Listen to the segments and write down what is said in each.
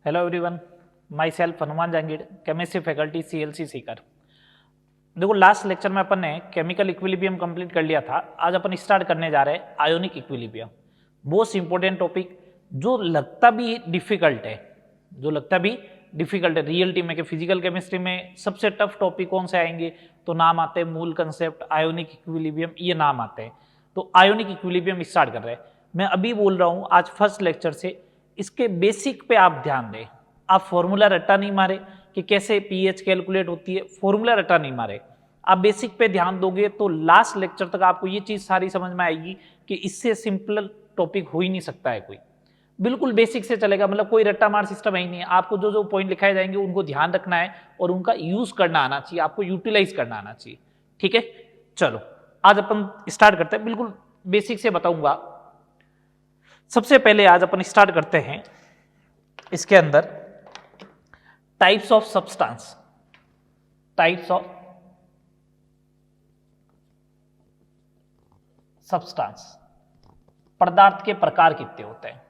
Hello everyone, my self Hanuman Jahangir, chemistry faculty CLC Sikar. देखो last lecture में अपन ने केमिकल इक्विलिब्रियम कंप्लीट कर लिया था। आज अपन स्टार्ट करने जा रहे हैं ionic equilibrium. Most important topic जो लगता भी डिफिकल्ट है, रियलिटी में कि फिजिकल केमिस्ट्री में सबसे टफ टॉपिक कौन से आएंगे तो नाम आते हैं मूल कंसेप्ट आयोनिक इक्विलिब्रियम, ये नाम आते हैं। तो आयोनिक इक्विलिब्रियम स्टार्ट कर रहे हैं। मैं अभी बोल रहा हूं आज फर्स्ट लेक्चर से इसके बेसिक पे आप ध्यान दें। आप फॉर्मूला रट्टा नहीं मारे कि कैसे पीएच कैलकुलेट होती है, फॉर्मूला रट्टा नहीं मारे, आप बेसिक पे ध्यान दोगे तो लास्ट लेक्चर तक आपको ये चीज सारी समझ में आएगी कि इससे सिंपल टॉपिक हो ही नहीं सकता है कोई। बिल्कुल बेसिक से चलेगा, मतलब कोई रट्टा मार सिस्टम है ही नहीं है। आपको जो जो पॉइंट लिखाए जाएंगे उनको ध्यान रखना है और उनका यूज करना आना चाहिए, आपको यूटिलाइज करना आना चाहिए। ठीक है, चलो आज अपन स्टार्ट करते हैं। बिल्कुल बेसिक से बताऊंगा। सबसे पहले आज अपन स्टार्ट करते हैं इसके अंदर types of substance. Types of substance, पदार्थ के प्रकार कितने होते हैं।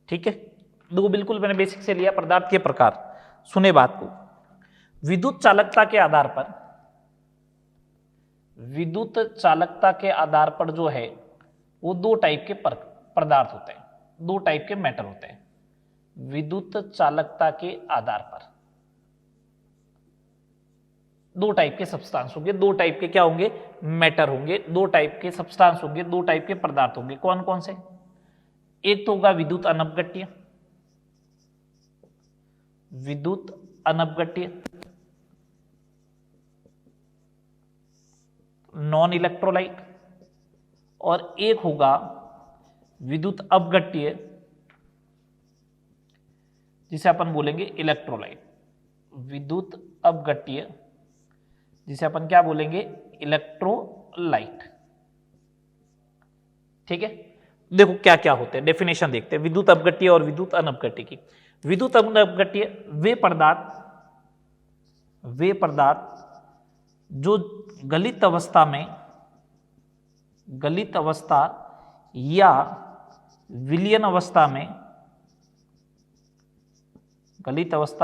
ठीक है, देखो बिल्कुल मैंने बेसिक से लिया पदार्थ के प्रकार। सुने बात को, विद्युत चालकता के आधार पर जो है वो दो टाइप के पदार्थ होते हैं, दो टाइप के मैटर होते हैं। विद्युत चालकता के आधार पर दो टाइप के सब्सटेंस होंगे, दो टाइप के क्या होंगे, मैटर होंगे, दो टाइप के सब्सटेंस होंगे, दो टाइप के पदार्थ होंगे। कौन कौन से? एक तो होगा विद्युत अनपगट्य, नॉन इलेक्ट्रोलाइट, और एक होगा विद्युत अपघट्य जिसे अपन बोलेंगे इलेक्ट्रोलाइट। विद्युत अपघट्य जिसे अपन क्या बोलेंगे, इलेक्ट्रोलाइट। ठीक है, देखो क्या क्या होते हैं, डेफिनेशन देखते हैं विद्युत अपघट्य और विद्युत अनपघट्य की। विद्युत अपघट्य वे पदार्थ जो गलित अवस्था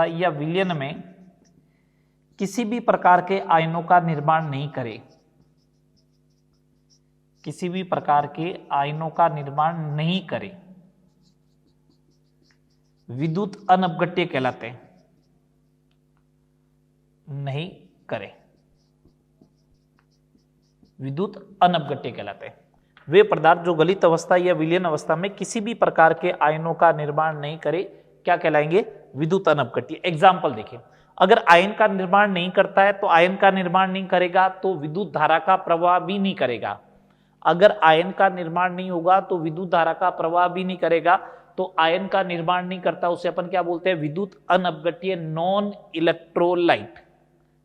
या विलयन में किसी भी प्रकार के आयनों का निर्माण नहीं करे, विद्युत अनपघट्य कहलाते हैं। विद्युत अनपघट्य कहलाते हैं वे पदार्थ जो गलित अवस्था या विलयन अवस्था में किसी भी प्रकार के आयनों का निर्माण नहीं करे, क्या कहलाएंगे, विद्युत अनपघट्य। एग्जाम्पल देखिए, अगर आयन का निर्माण नहीं करता है तो आयन का निर्माण नहीं करेगा तो विद्युत धारा का प्रवाह भी नहीं करेगा। अगर आयन का निर्माण नहीं होगा तो विद्युत धारा का प्रवाह भी नहीं करेगा। तो आयन का निर्माण नहीं करता उसे अपन क्या बोलते हैं, विद्युत अनपघट्य, नॉन इलेक्ट्रोलाइट।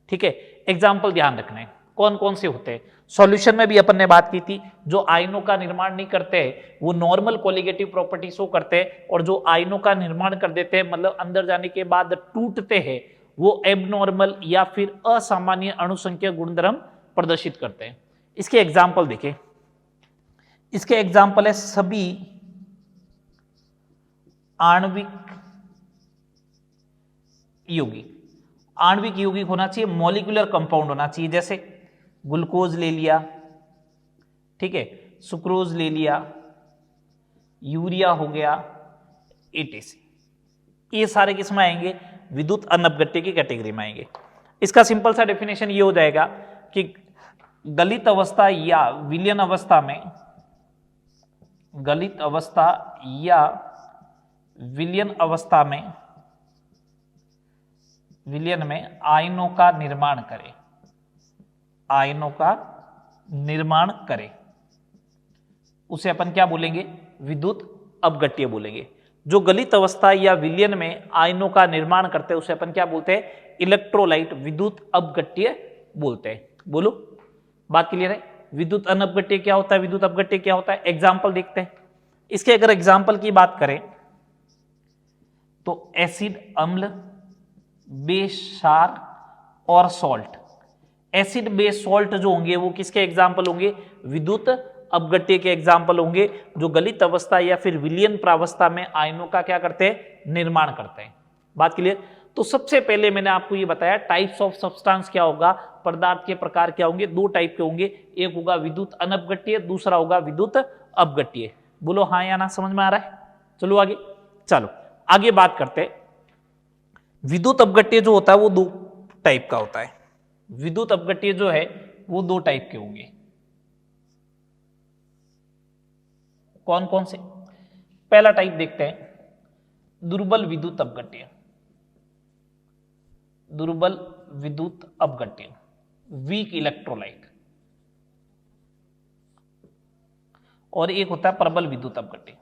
ठीक है, एग्जाम्पल ध्यान रखना है कौन कौन से होते हैं। सॉल्यूशन में भी अपन ने बात की थी, जो आयनों का निर्माण नहीं करते हैं वो नॉर्मल कोलिगेटिव प्रॉपर्टी शो करते हैं, और जो आयनों का निर्माण कर देते हैं मतलब अंदर जाने के बाद टूटते हैं, वो एबनॉर्मल या फिर असामान्य अणुसंख्या गुणधर्म प्रदर्शित करते हैं। इसके एग्जाम्पल देखें, इसके एग्जाम्पल है सभी आणविक यौगिक होना चाहिए, मॉलिक्यूलर कंपाउंड होना चाहिए। जैसे ग्लूकोज ले लिया, ठीक है, सुक्रोज ले लिया, यूरिया हो गया, etc। ये सारे किस में आएंगे, विद्युत अनपघट्य की कैटेगरी में आएंगे। इसका सिंपल सा डेफिनेशन ये हो जाएगा कि गलित अवस्था या विलयन अवस्था में आयनों का निर्माण करे, उसे अपन क्या बोलेंगे, विद्युत अपघट्य बोलेंगे। जो गलित अवस्था या विलयन में आयनों का निर्माण करते हैं उसे अपन क्या बोलते हैं, इलेक्ट्रोलाइट, विद्युत अपघट्य बोलते हैं। बोलो, बात क्लियर है। विद्युत अनपघट्य क्या होता है, विद्युत अपघट्य क्या होता है, एग्जाम्पल देखते हैं। इसके अगर एग्जाम्पल की बात करें तो एसिड अम्ल, बेक्षार और सॉल्ट। एसिड बेस सॉल्ट जो होंगे वो किसके एग्जाम्पल होंगे? विद्युत अपघट्य के एग्जाम्पल होंगे, जो गलित अवस्था या फिर विलयन प्रावस्था में आयनों का क्या करते हैं? निर्माण करते हैं। बात क्लियर? तो सबसे पहले मैंने आपको ये बताया टाइप्स ऑफ सब्सटेंस क्या होगा, पदार्थ के प्रकार क्या होंगे। दो टाइप के होंगे, एक होगा विद्युत अनपघट्य, दूसरा होगा विद्युत अपघट्य। बोलो हाँ या ना, समझ में आ रहा है? चलो आगे, चलो आगे बात करते हैं। विद्युत अपघट्य जो होता है वो दो टाइप का होता है। विद्युत अपघट्य जो है वो दो टाइप के होंगे। कौन कौन से? पहला टाइप देखते हैं, दुर्बल विद्युत अपघट्य। दुर्बल विद्युत अपघट्य, वीक इलेक्ट्रोलाइट। और एक होता है प्रबल विद्युत अपघट्य।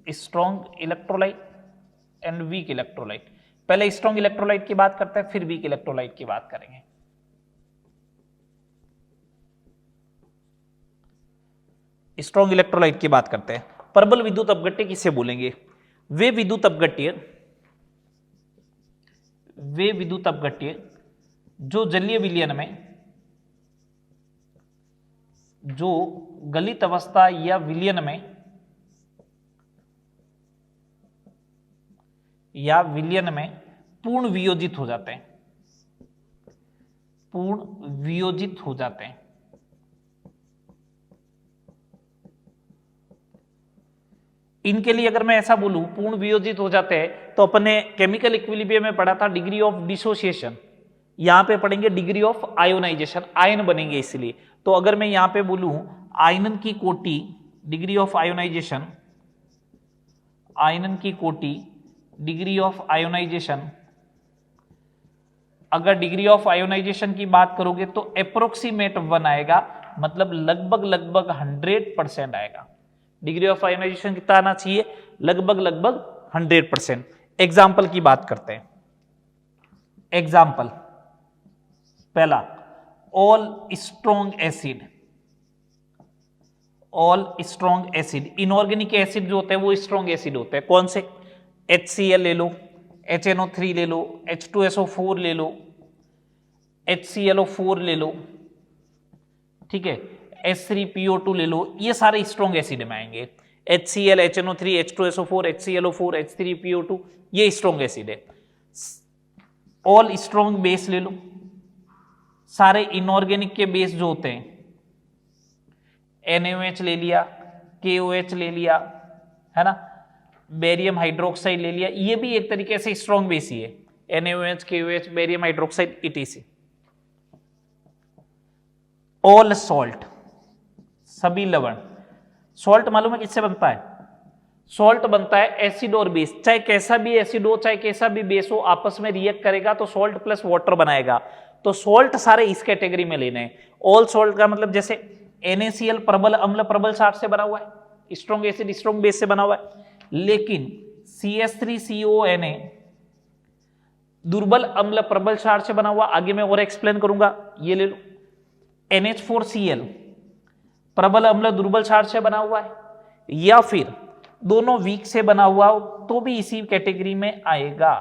Strong electrolyte and weak electrolyte. पहले स्ट्रॉन्ग इलेक्ट्रोलाइट की बात करते हैं, फिर वीक इलेक्ट्रोलाइट की बात करेंगे। स्ट्रॉन्ग इलेक्ट्रोलाइट की बात करते हैं। प्रबल विद्युत अपघट्य किसे बोलेंगे? वे विद्युत अपघट्य जो जलीय विलयन में, जो गलित अवस्था या विलयन में पूर्ण वियोजित हो जाते हैं। पूर्ण वियोजित हो जाते हैं। इनके लिए अगर मैं ऐसा बोलूं पूर्ण वियोजित हो जाते हैं, तो अपने केमिकल इक्विलिब्रियम में पढ़ा था डिग्री ऑफ डिसोसिएशन, यहां पे पढ़ेंगे डिग्री ऑफ आयोनाइजेशन, आयन बनेंगे इसलिए। तो अगर मैं यहां पे बोलूं आयनन की कोटि, डिग्री ऑफ आयोनाइजेशन, आयनन की कोटि डिग्री ऑफ आयोनाइजेशन, अगर डिग्री ऑफ आयोनाइजेशन की बात करोगे तो अप्रोक्सीमेट 1 आएगा, मतलब लगभग 100% आएगा। डिग्री ऑफ आयोनाइजेशन कितना आना चाहिए? लगभग 100%। एग्जाम्पल की बात करते हैं। एग्जाम्पल पहला, all strong acid. All strong acid, inorganic acid जो होते हैं वो स्ट्रॉन्ग एसिड होते हैं। कौन से? HCl ले लो, HNO3 ले लो, H2SO4 ले लो, HClO4 ले लो, ठीक है, H3PO2 ले लो, ये सारे स्ट्रॉन्ग एसिड में आएंगे। HCl, HNO3, H2SO4, HClO4, H3PO2 ये स्ट्रॉन्ग एसिड है। ऑल स्ट्रॉन्ग बेस ले लो, सारे इनऑर्गेनिक के बेस जो होते हैं, NaOH ले लिया, KOH ले लिया, है ना, बेरियम हाइड्रोक्साइड ले लिया, ये भी एक तरीके से स्ट्रॉन्ग बेस ही है। NaOH, KOH, barium hydroxide, etc। All salt, सभी लवण। सॉल्ट मालूम है किससे बनता है? सॉल्ट बनता है एसिड और बेस, चाहे कैसा भी एसिड हो चाहे कैसा भी बेस हो, आपस में रिएक्ट करेगा तो सॉल्ट प्लस वाटर बनाएगा। तो सॉल्ट सारे इस कैटेगरी में लेने हैं। ऑल सॉल्ट का मतलब जैसे NaCl प्रबल अम्ल प्रबल क्षार से बना हुआ है, स्ट्रॉन्ग एसिड स्ट्रॉन्ग बेस से बना हुआ है। लेकिन CH3CONA दुर्बल अम्ल प्रबल क्षार से बना हुआ, आगे मैं और एक्सप्लेन करूंगा। ये ले लो। NH4Cl प्रबल अम्ल दुर्बल क्षार से बना हुआ है, या फिर दोनों वीक से बना हुआ हो तो भी इसी कैटेगरी में आएगा।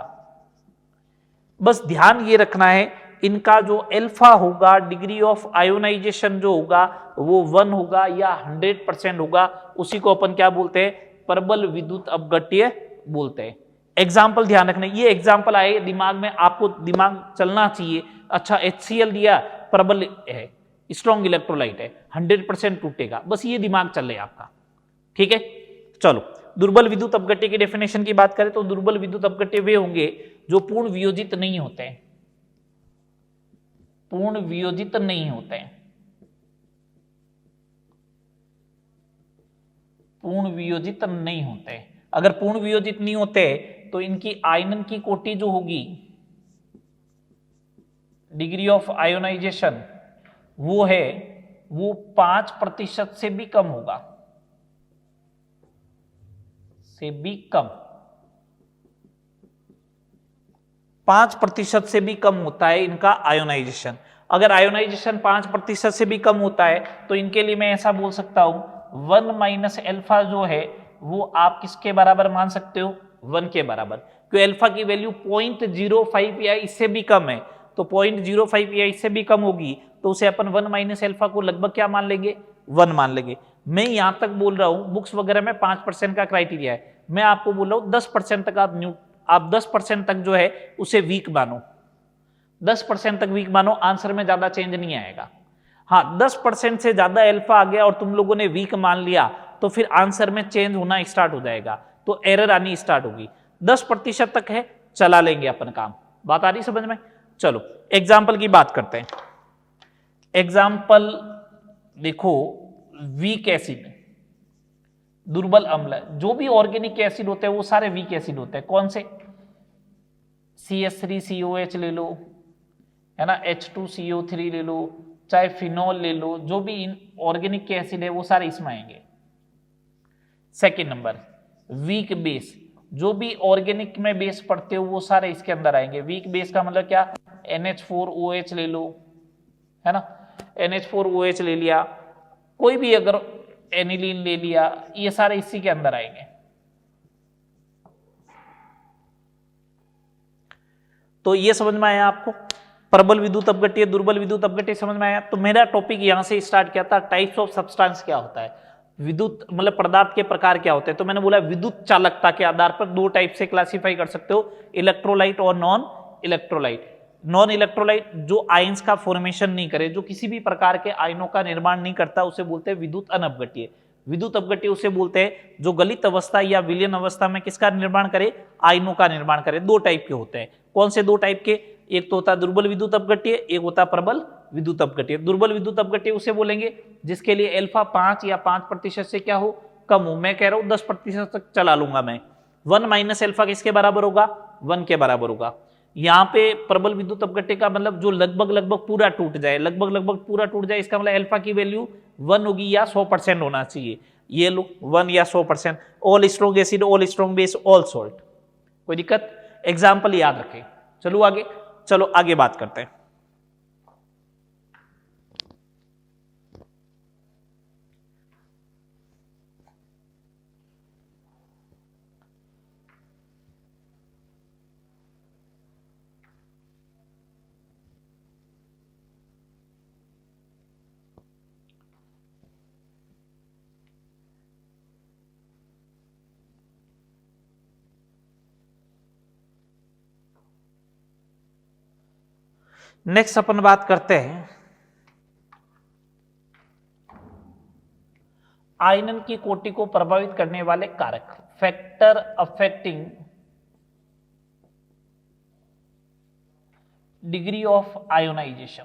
बस ध्यान ये रखना है, इनका जो अल्फा होगा, डिग्री ऑफ आयोनाइजेशन जो होगा वो 1 होगा या 100% होगा, उसी को अपन क्या बोलते हैं? प्रबल विद्युत अपघट्य बोलते हैं। एग्जाम्पल ध्यान रखना, ये एग्जाम्पल आए दिमाग में, आपको दिमाग चलना चाहिए। अच्छा, HCl दिया, प्रबल है, स्ट्रॉन्ग इलेक्ट्रोलाइट है, 100% टूटेगा, बस ये दिमाग चल रहा है आपका, ठीक है। चलो, दुर्बल विद्युत अपघट्य की डेफिनेशन की बात करें तो दुर्बल विद्युत अपघट्य वे होंगे जो पूर्ण वियोजित नहीं होते हैं। पूर्ण वियोजित नहीं होते हैं। पूर्ण वियोजित नहीं होते। अगर पूर्ण वियोजित नहीं होते तो इनकी आयनन की कोटि जो होगी, डिग्री ऑफ आयोनाइजेशन वो है, वो 5% से भी कम होगा, से भी कम, 5% से भी कम होता है इनका आयोनाइजेशन। अगर आयोनाइजेशन 5% से भी कम होता है तो इनके लिए मैं ऐसा बोल सकता हूं 1 - अल्फा जो है वो आप किसके बराबर मान सकते हो, 1 के बराबर, क्योंकि अल्फा की वैल्यू 0.05 या इससे भी कम है, तो 0.05 या इससे भी कम होगी तो उसे अपन 1 माइनस अल्फा को लगभग क्या मान लेंगे, 1 मान लेंगे। मैं यहां तक बोल रहा हूं, बुक्स वगैरह में 5% का क्राइटेरिया है, मैं आपको बोल रहा हूं 10% तक आप 10% तक जो है उसे वीक मानो, 10% तक वीक मानो, आंसर में ज्यादा चेंज नहीं आएगा। हाँ 10% से ज्यादा अल्फा आ गया और तुम लोगों ने वीक मान लिया तो फिर आंसर में चेंज होना स्टार्ट हो जाएगा, तो एरर आनी स्टार्ट होगी। 10% तक है, चला लेंगे अपन काम। बात आ रही समझ में? चलो एग्जाम्पल की बात करते हैं। एग्जाम्पल देखो, वीक एसिड, दुर्बल अम्ल, जो भी ऑर्गेनिक एसिड होते हैं वो सारे वीक एसिड होते हैं। कौन से? CH3COH ले लो, है ना, H2CO3 ले लो, चाहे फिनॉल ले लो, जो भी ऑर्गेनिक एसिड है वो सारे इसमें आएंगे। सेकेंड नंबर, वीक बेस, जो भी ऑर्गेनिक में बेस पढ़ते हो वो सारे इसके अंदर आएंगे। वीक बेस का मतलब क्या? NH4OH ले लो, है ना, NH4OH ले लिया, कोई भी अगर एनिलीन ले लिया, ये सारे इसी के अंदर आएंगे। तो ये समझ में आया आपको? प्रबल विद्युत अपघट्य, दुर्बल विद्युत अपघट्य समझ में आया? तो मेरा टॉपिक यहां से स्टार्ट किया था, टाइप्स ऑफ सब्सटेंस क्या होता है, विद्युत मतलब पदार्थ के प्रकार क्या होते हैं। तो मैंने बोला विद्युत चालकता के आधार पर 2 टाइप से क्लासिफाई कर सकते हो, इलेक्ट्रोलाइट और नॉन इलेक्ट्रोलाइट। नॉन इलेक्ट्रोलाइट जो आयंस का फॉर्मेशन नहीं करे, जो किसी भी प्रकार के आयनों का निर्माण नहीं करता, उसे बोलते हैं विद्युत अनपघट्य। विद्युत अपघट्य उसे बोलते हैं जो गलित अवस्था या विलयन अवस्था में किसका निर्माण करे, आयनों का निर्माण करे। 2 टाइप के होते हैं। कौन से 2 टाइप के? एक तो होता है दुर्बल विद्युत अपघट्य, एक होता है प्रबल विद्युत अपघट्य। दुर्बल विद्युत अपघट्य उसे बोलेंगे जिसके लिए अल्फा 5 या 5% से क्या हो, कम हो। मैं कह रहा हूं 10% तक चला लूंगा मैं। 1 माइनस अल्फा किसके बराबर होगा, 1 के बराबर होगा। यहाँ पे प्रबल विद्युत अपघट्य का मतलब जो लगभग पूरा टूट जाए, लगभग पूरा टूट जाए, इसका मतलब अल्फा की वैल्यू 1 होगी या 100% होना चाहिए। ये लो 1 या 100%। All strong acid, all strong base, all salt. कोई दिक्कत? एग्जाम्पल याद रखें। चलो आगे, चलो आगे बात करते हैं। नेक्स्ट अपन बात करते हैं आयनन की कोटि को प्रभावित करने वाले कारक, factor affecting degree of ionization.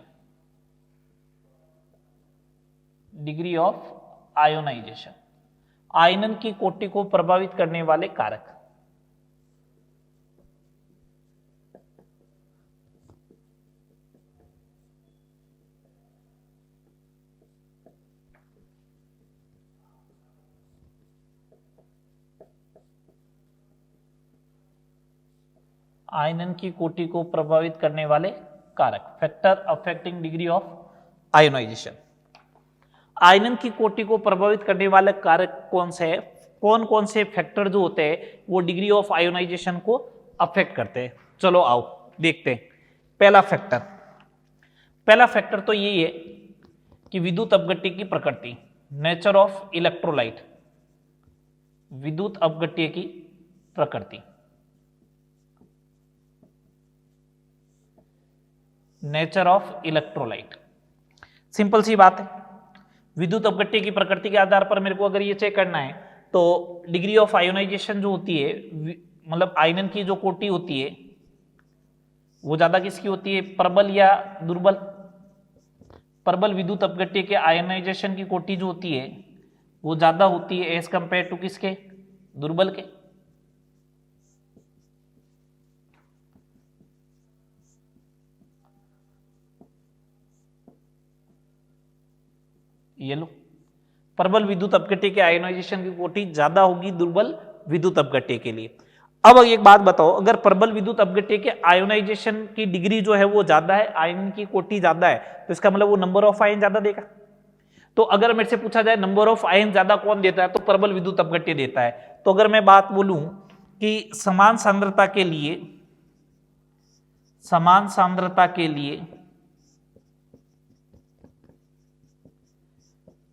Degree of ionization, आयनन की कोटि को प्रभावित करने वाले कारक। आयनन की कोटि को प्रभावित करने वाले कारक, factor affecting degree of ionization. आयनन की कोटि को प्रभावित करने वाले कारक कौन से हैं? कौन कौन से फैक्टर जो होते हैं वो डिग्री ऑफ आयोनाइजेशन को अफेक्ट करते हैं? चलो आओ देखते हैं। पहला फैक्टर तो यही है कि विद्युत अपघट्य की प्रकृति, नेचर ऑफ इलेक्ट्रोलाइट, विद्युत अपघट्य की प्रकृति, नेचर ऑफ इलेक्ट्रोलाइट। सिंपल सी बात है, विद्युत अपघट्य की प्रकृति के आधार पर मेरे को अगर ये चेक करना है तो डिग्री ऑफ आयोनाइजेशन जो होती है, मतलब आयनन की जो कोटि होती है वो ज्यादा किसकी होती है, प्रबल या दुर्बल? प्रबल विद्युत अपघट्य के आयोनाइजेशन की कोटि जो होती है वो ज्यादा होती है एज कंपेयर टू किसके, दुर्बल के। ये लो, प्रबल विद्युत अपघट्य के आयोनाइजेशन की कोटि ज्यादा होगी दुर्बल विद्युत अपघट्य के लिए। अब एक बात बताओ, अगर प्रबल विद्युत अपघट्य के आयोनाइजेशन की डिग्री जो है वो ज्यादा है, आयन की कोटि ज्यादा है, तो इसका मतलब वो नंबर ऑफ आयन ज्यादा देगा। तो अगर मेरे से पूछा जाए नंबर ऑफ आयन ज्यादा कौन देता है, तो प्रबल विद्युत अपघट्य देता है। तो अगर मैं बात बोलूं कि समान सांद्रता के लिए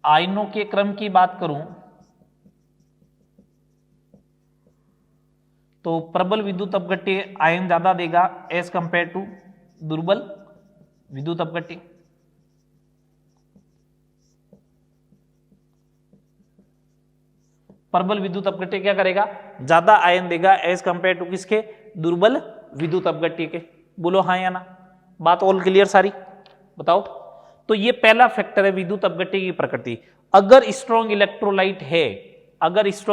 आयनों के क्रम की बात करूं तो प्रबल विद्युत अपघट्य आयन ज्यादा देगा एज कंपेयर टू दुर्बल विद्युत अपघट्य। प्रबल विद्युत अपघट्य क्या करेगा, ज्यादा आयन देगा एज कंपेयर टू किसके, दुर्बल विद्युत अपघट्य के। बोलो हाँ या ना, बात ऑल क्लियर सारी, बताओ। तो ये पहला फैक्टर है विद्युत अपघट्य की प्रकृति। अगर स्ट्रॉन्ग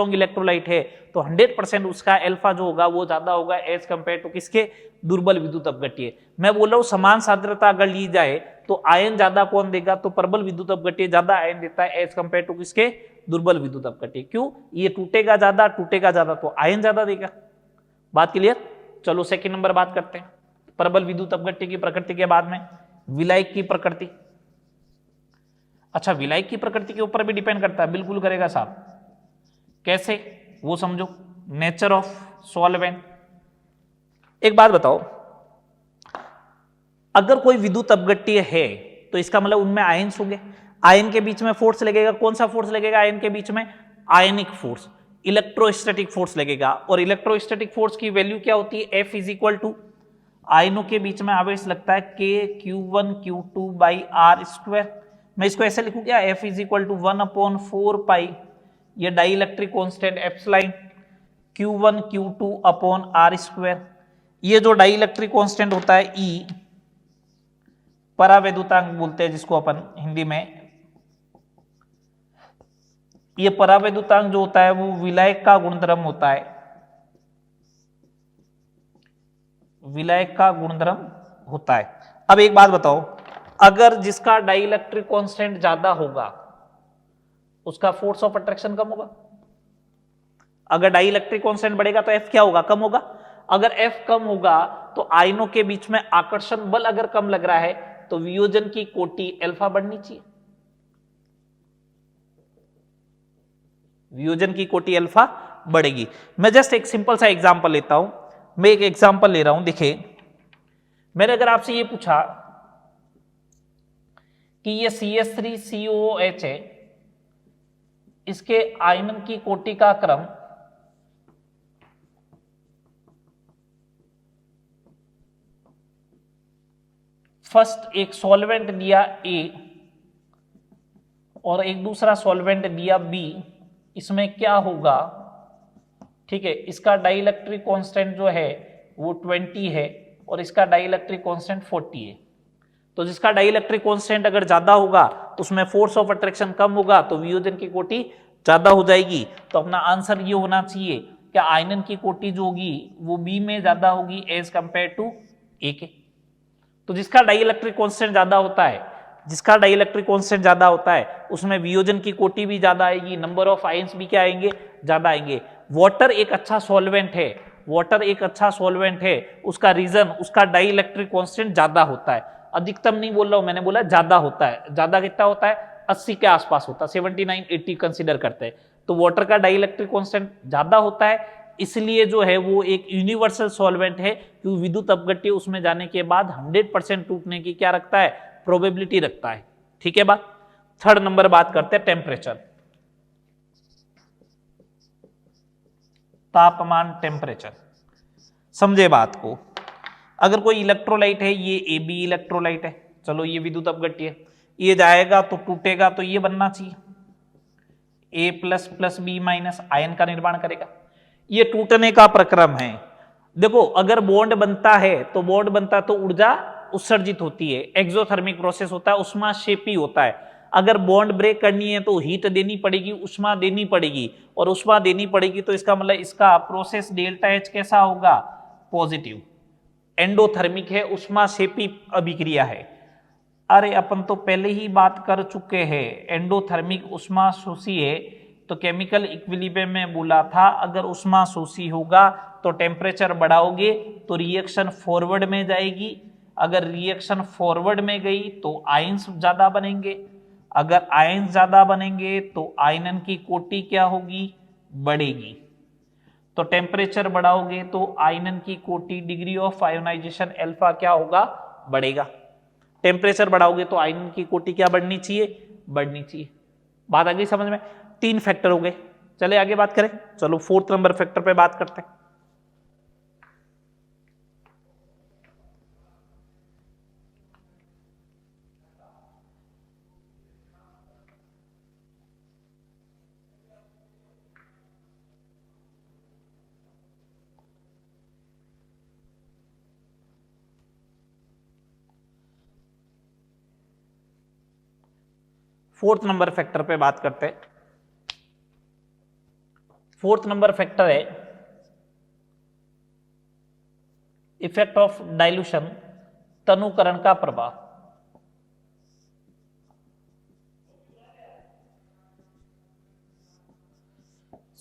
इलेक्ट्रोलाइट है तो 100% उसका अल्फा जो होगा वो ज्यादा होगा एज कंपेयर टू किसके, दुर्बल विद्युत अपघट्य। मैं बोल रहा हूं समान सांद्रता अगर ली जाए तो आयन ज्यादा कौन देगा, तो प्रबल विद्युत अपघट्य ज्यादा आयन देता है एज कंपेयर टू किसके, दुर्बल विद्युत अपघट्य। क्यों, ये टूटेगा ज्यादा तो आयन ज्यादा देगा। बात क्लियर। चलो सेकंड नंबर बात करते हैं प्रबल विद्युत अपघट्य की प्रकृति के बाद में विलायक की प्रकृति। अच्छा, विलायक की प्रकृति के ऊपर भी डिपेंड करता है, बिल्कुल करेगा साहब। कैसे वो समझो, नेचर ऑफ सॉल्वेंट। एक बात बताओ, अगर कोई विद्युत अपघट्य है तो इसका मतलब उनमें आयन्स होंगे, आयन के बीच में फोर्स लगेगा। कौन सा फोर्स लगेगा आयन के बीच में, आयनिक फोर्स, इलेक्ट्रोस्टैटिक फोर्स लगेगा। और इलेक्ट्रोस्टैटिक फोर्स की वैल्यू क्या होती है, F इज इक्वल टू, आयनों के बीच में आवेश लगता है KQ1Q2/R²। मैं इसको ऐसे लिखूं क्या, F इज इक्वल टू 1/4 ये डाइइलेक्ट्रिक कांस्टेंट एप्सिलॉन Q1Q2/R²। ये जो डाइइलेक्ट्रिक कांस्टेंट होता है E, परावैद्युतांक बोलते हैं जिसको अपन हिंदी में, ये परावैद्युतांक जो होता है वो विलायक का गुणधर्म होता है, विलायक का गुणधर्म होता है। अब एक बात बताओ, अगर जिसका डाइइलेक्ट्रिक कांस्टेंट ज्यादा होगा उसका फोर्स ऑफ अट्रैक्शन कम होगा। अगर डाइइलेक्ट्रिक कांस्टेंट बढ़ेगा तो F क्या होगा, कम होगा। अगर F कम होगा तो आयनों के बीच में आकर्षण बल अगर कम लग रहा है तो वियोजन की कोटि अल्फा बढ़नी चाहिए, वियोजन की कोटि अल्फा बढ़ेगी। मैं जस्ट एक सिंपल सा एग्जांपल लेता हूं, मैं एक एग्जांपल ले रहा हूं। देखिए, मैंने अगर आपसे ये पूछा कि ये CH3COOH है, इसके आयनन की कोटि का क्रम फर्स्ट एक सॉल्वेंट दिया A और एक दूसरा सॉल्वेंट दिया B, इसमें क्या होगा, ठीक है। इसका डाइइलेक्ट्रिक कांस्टेंट जो है वो 20 है और इसका डाइइलेक्ट्रिक कांस्टेंट 40 है। तो जिसका डाइइलेक्ट्रिक कांस्टेंट अगर ज्यादा होगा उसमें फोर्स ऑफ अट्रैक्शन कम होगा तो वियोजन की कोटि ज्यादा हो जाएगी। तो अपना आंसर ये होना चाहिए कि आयनन की कोटि जो होगी वो B में ज्यादा होगी एज कंपेयर टू A के। तो जिसका डाइइलेक्ट्रिक कांस्टेंट ज्यादा होता है उसमें वियोजन की कोटि भी ज्यादा आएगी, नंबर ऑफ आयंस भी क्या आएंगे, ज्यादा आएंगे। वाटर एक अच्छा सॉल्वेंट है, उसका रीजन उसका डाइइलेक्ट्रिक कांस्टेंट ज्यादा होता है। अधिकतम नहीं बोल रहा हूं, मैंने बोला ज्यादा होता है। ज्यादा कितना होता है, 80 के आसपास होता है, 79-80 कंसीडर करते हैं। तो वाटर का डाइइलेक्ट्रिक कांस्टेंट ज्यादा होता है, इसलिए जो है वो एक यूनिवर्सल सॉल्वेंट है, क्योंकि विद्युत अपघट्य उसमें जाने के बाद 100% टूटने की क्या रखता है, प्रोबेबिलिटी रखता है। ठीक है बात। थर्ड नंबर बात करते हैं टेम्परेचर, तापमान, टेम्परेचर। समझे बात को। अगर कोई इलेक्ट्रोलाइट है, ये AB इलेक्ट्रोलाइट है, चलो ये विद्युत अपघट्य है, ये जाएगा तो टूटेगा तो ये बनना चाहिए A++B- आयन का निर्माण करेगा। ये टूटने का प्रक्रम है। देखो, अगर बॉन्ड बनता है तो ऊर्जा उत्सर्जित होती है, एक्सोथर्मिक प्रोसेस होता है, उष्माक्षेपी होता है। अगर बॉन्ड ब्रेक करनी है तो हीट देनी पड़ेगी, उष्मा देनी पड़ेगी, और उष्मा देनी पड़ेगी तो इसका मतलब इसका प्रोसेस ΔH कैसा होगा, पॉजिटिव। एंडोथर्मिक है, उष्माक्षेपी अभिक्रिया है। अरे अपन तो पहले ही बात कर चुके हैं, एंडोथर्मिक उष्मा शोषी है। तो केमिकल इक्विलिब्रियम में बोला था अगर उष्मा शोषी होगा तो टेम्परेचर बढ़ाओगे तो रिएक्शन फॉरवर्ड में जाएगी, अगर रिएक्शन फॉरवर्ड में गई तो आयंस ज्यादा बनेंगे, अगर आयन ज्यादा बनेंगे तो आयनन की कोटि क्या होगी, बढ़ेगी। तो टेम्परेचर बढ़ाओगे तो आयनन की कोटि, डिग्री ऑफ आयोनाइजेशन अल्फा क्या होगा, बढ़ेगा। टेम्परेचर बढ़ाओगे तो आयनन की कोटि क्या बढ़नी चाहिए, बढ़नी चाहिए। बात आ गई समझ में। 3 फैक्टर हो गए। चले आगे बात करें। चलो 4th नंबर फैक्टर पे बात करते हैं। फोर्थ नंबर फैक्टर पे बात करते हैं। 4th नंबर फैक्टर है इफेक्ट ऑफ डाइल्यूशन, तनुकरण का प्रभाव।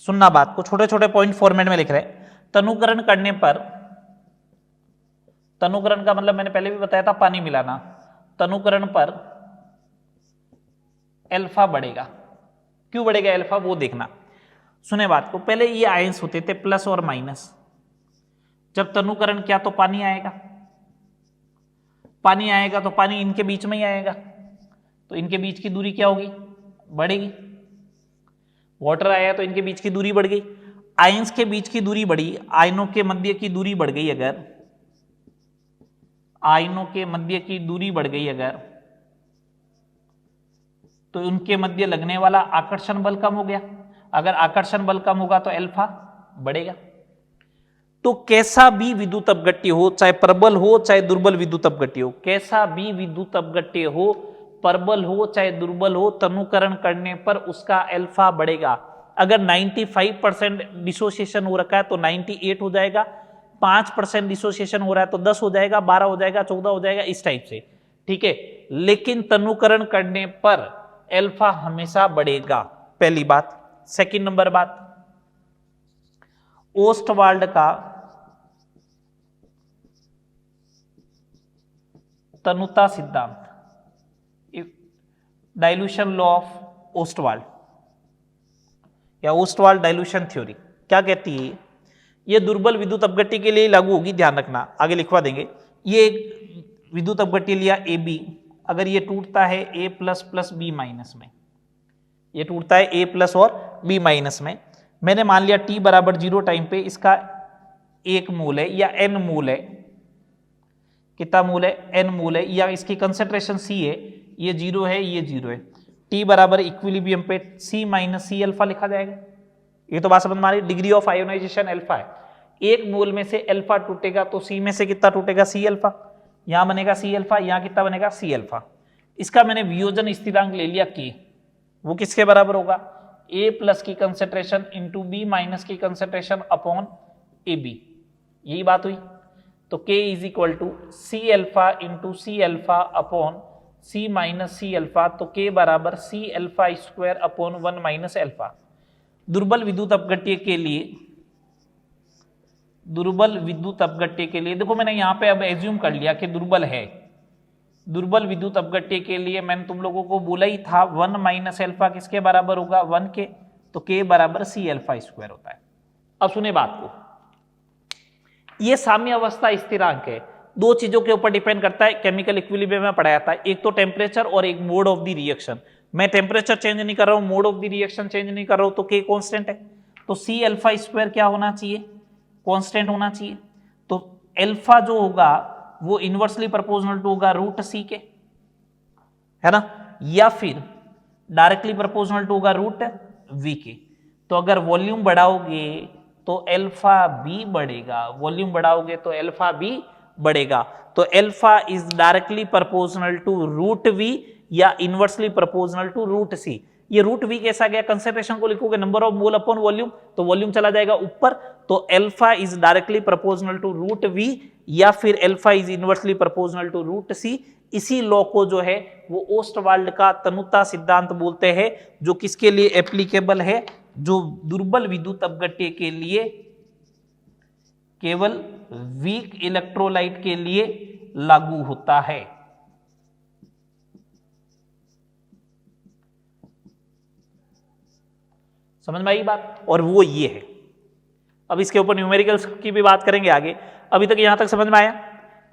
सुनना बात को, छोटे छोटे पॉइंट फॉर्मेट में लिख रहे हैं। तनुकरण करने पर, तनुकरण का मतलब मैंने पहले भी बताया था, पानी मिलाना। तनुकरण पर अल्फा बढ़ेगा। क्यों बढ़ेगा अल्फा, वो देखना। सुने बात को, पहले ये आयंस होते थे प्लस और माइनस। जब तनुकरण किया तो पानी आएगा, पानी आएगा तो पानी इनके बीच में ही आएगा, तो इनके बीच की दूरी क्या होगी, बढ़ेगी। वाटर आया तो इनके बीच की दूरी बढ़ गई। आयंस के बीच की दूरी बढ़ी, आयनों के मध्य की दूरी बढ़ गई। अगर आयनों के मध्य की दूरी बढ़ गई अगर, तो उनके मध्य लगने वाला आकर्षण बल कम हो गया। अगर आकर्षण बल कम होगा तो अल्फा बढ़ेगा। तो कैसा भी विद्युत अपघट्य हो, चाहे प्रबल हो चाहे दुर्बल विद्युत अपघट्य हो, कैसा भी विद्युत अपघट्य हो, प्रबल हो चाहे दुर्बल हो, तनुकरण करने पर उसका अल्फा बढ़ेगा। अगर 95% डिसोसिएशन हो रखा है तो 98 हो जाएगा, 5% डिसोसिएशन हो रहा है तो 10 हो जाएगा, 12 हो जाएगा, 14 हो जाएगा, इस टाइप से। ठीक है, लेकिन तनुकरण करने पर अल्फा हमेशा बढ़ेगा, पहली बात। सेकंड नंबर बात, ओस्टवाल्ड का तनुता सिद्धांत, डाइल्यूशन लॉ ऑफ ओस्टवाल्ड या ओस्टवाल्ड डाइल्यूशन थ्योरी क्या कहती है, ये दुर्बल विद्युत अपघट्य के लिए लागू होगी, ध्यान रखना, आगे लिखवा देंगे। ये एक विद्युत अपघट्य लिया ए बी, अगर ये टूटता है ए प्लस प्लस बी माइनस में, ये टूटता है ए प्लस और बी माइनस में, मैंने मान लिया टी बराबर 0 टाइम पे इसका 1 मूल है या n मूल है, कितना मूल है, n मूल है, या इसकी कंसेंट्रेशन C है, ये 0 है, ये 0 है। T बराबर इक्विलिब्रियम पे C माइनस सी अल्फा लिखा जाएगा। ये तो बात समझ में आ रही। डिग्री ऑफ आयोनाइजेशन अल्फा है, 1 मोल में से अल्फा टूटेगा तो C में से कितना टूटेगा, C अल्फा, यहां बनेगा C अल्फा, यहां कितना बनेगा, C अल्फा। इसका मैंने वियोजन स्थिरांक ले लिया K, वो किसके बराबर होगा, A प्लस की कंसेंट्रेशन इंटू बी माइनस की कंसेंट्रेशन अपॉन ए बी, यही बात हुई। तो K is equal to C alpha into C alpha upon C minus C alpha, तो K बराबर C alpha square upon 1 minus alpha. दुर्बल विद्युत अपघट्य के लिए, दुर्बल विद्युत अपघट्य के लिए देखो मैंने यहां पे अब एज्यूम कर लिया कि दुर्बल है। दुर्बल विद्युत अपघट्य के लिए मैंने तुम लोगों को बोला ही था 1 माइनस अल्फा किसके बराबर होगा, 1 के, तो K बराबर सी अल्फा स्क्वायर होता है। अब सुने बात को, ये साम्य अवस्था स्थिरांक है, दो चीजों के ऊपर डिपेंड करता है, केमिकल इक्विलिब्रियम में पढ़ाया था, एक तो टेम्परेचर और एक मोड ऑफ द रिएक्शन। मैं टेम्परेचर चेंज नहीं कर रहा हूं, mode of the reaction change नहीं कर रहा हूं, तो K कांस्टेंट है, तो सी अल्फा स्क्वायर क्या होना चाहिए, कांस्टेंट होना चाहिए। तो अल्फा जो होगा वो इनवर्सली प्रोपोर्शनल टू होगा रूट सी के, है ना, या फिर डायरेक्टली प्रोपोर्शनल टू होगा रूट वी के। तो अगर वॉल्यूम बढ़ाओगे तो अल्फा बी बढ़ेगा, वॉल्यूम बढ़ाओगे तो अल्फा बी बढ़ेगा। तो alpha is directly proportional to root V या inversely proportional to root C. ये रूट वी कैसा गया, कंसेंट्रेशन को लिखोगे number of mole upon volume, तो वॉल्यूम चला जाएगा ऊपर, तो alpha is directly proportional to root V या फिर alpha is inversely proportional to root C. इसी लॉ को जो है वो ओस्टवाल्ड का तनुता सिद्धांत बोलते हैं, जो किसके लिए एप्लीकेबल है, जो दुर्बल विद्युत अपघट्य के लिए, केवल वीक इलेक्ट्रोलाइट के लिए लागू होता है। समझ में आई बात, और वो ये है। अब इसके ऊपर न्यूमेरिकल्स की भी बात करेंगे आगे। अभी तक यहां तक समझ में आया?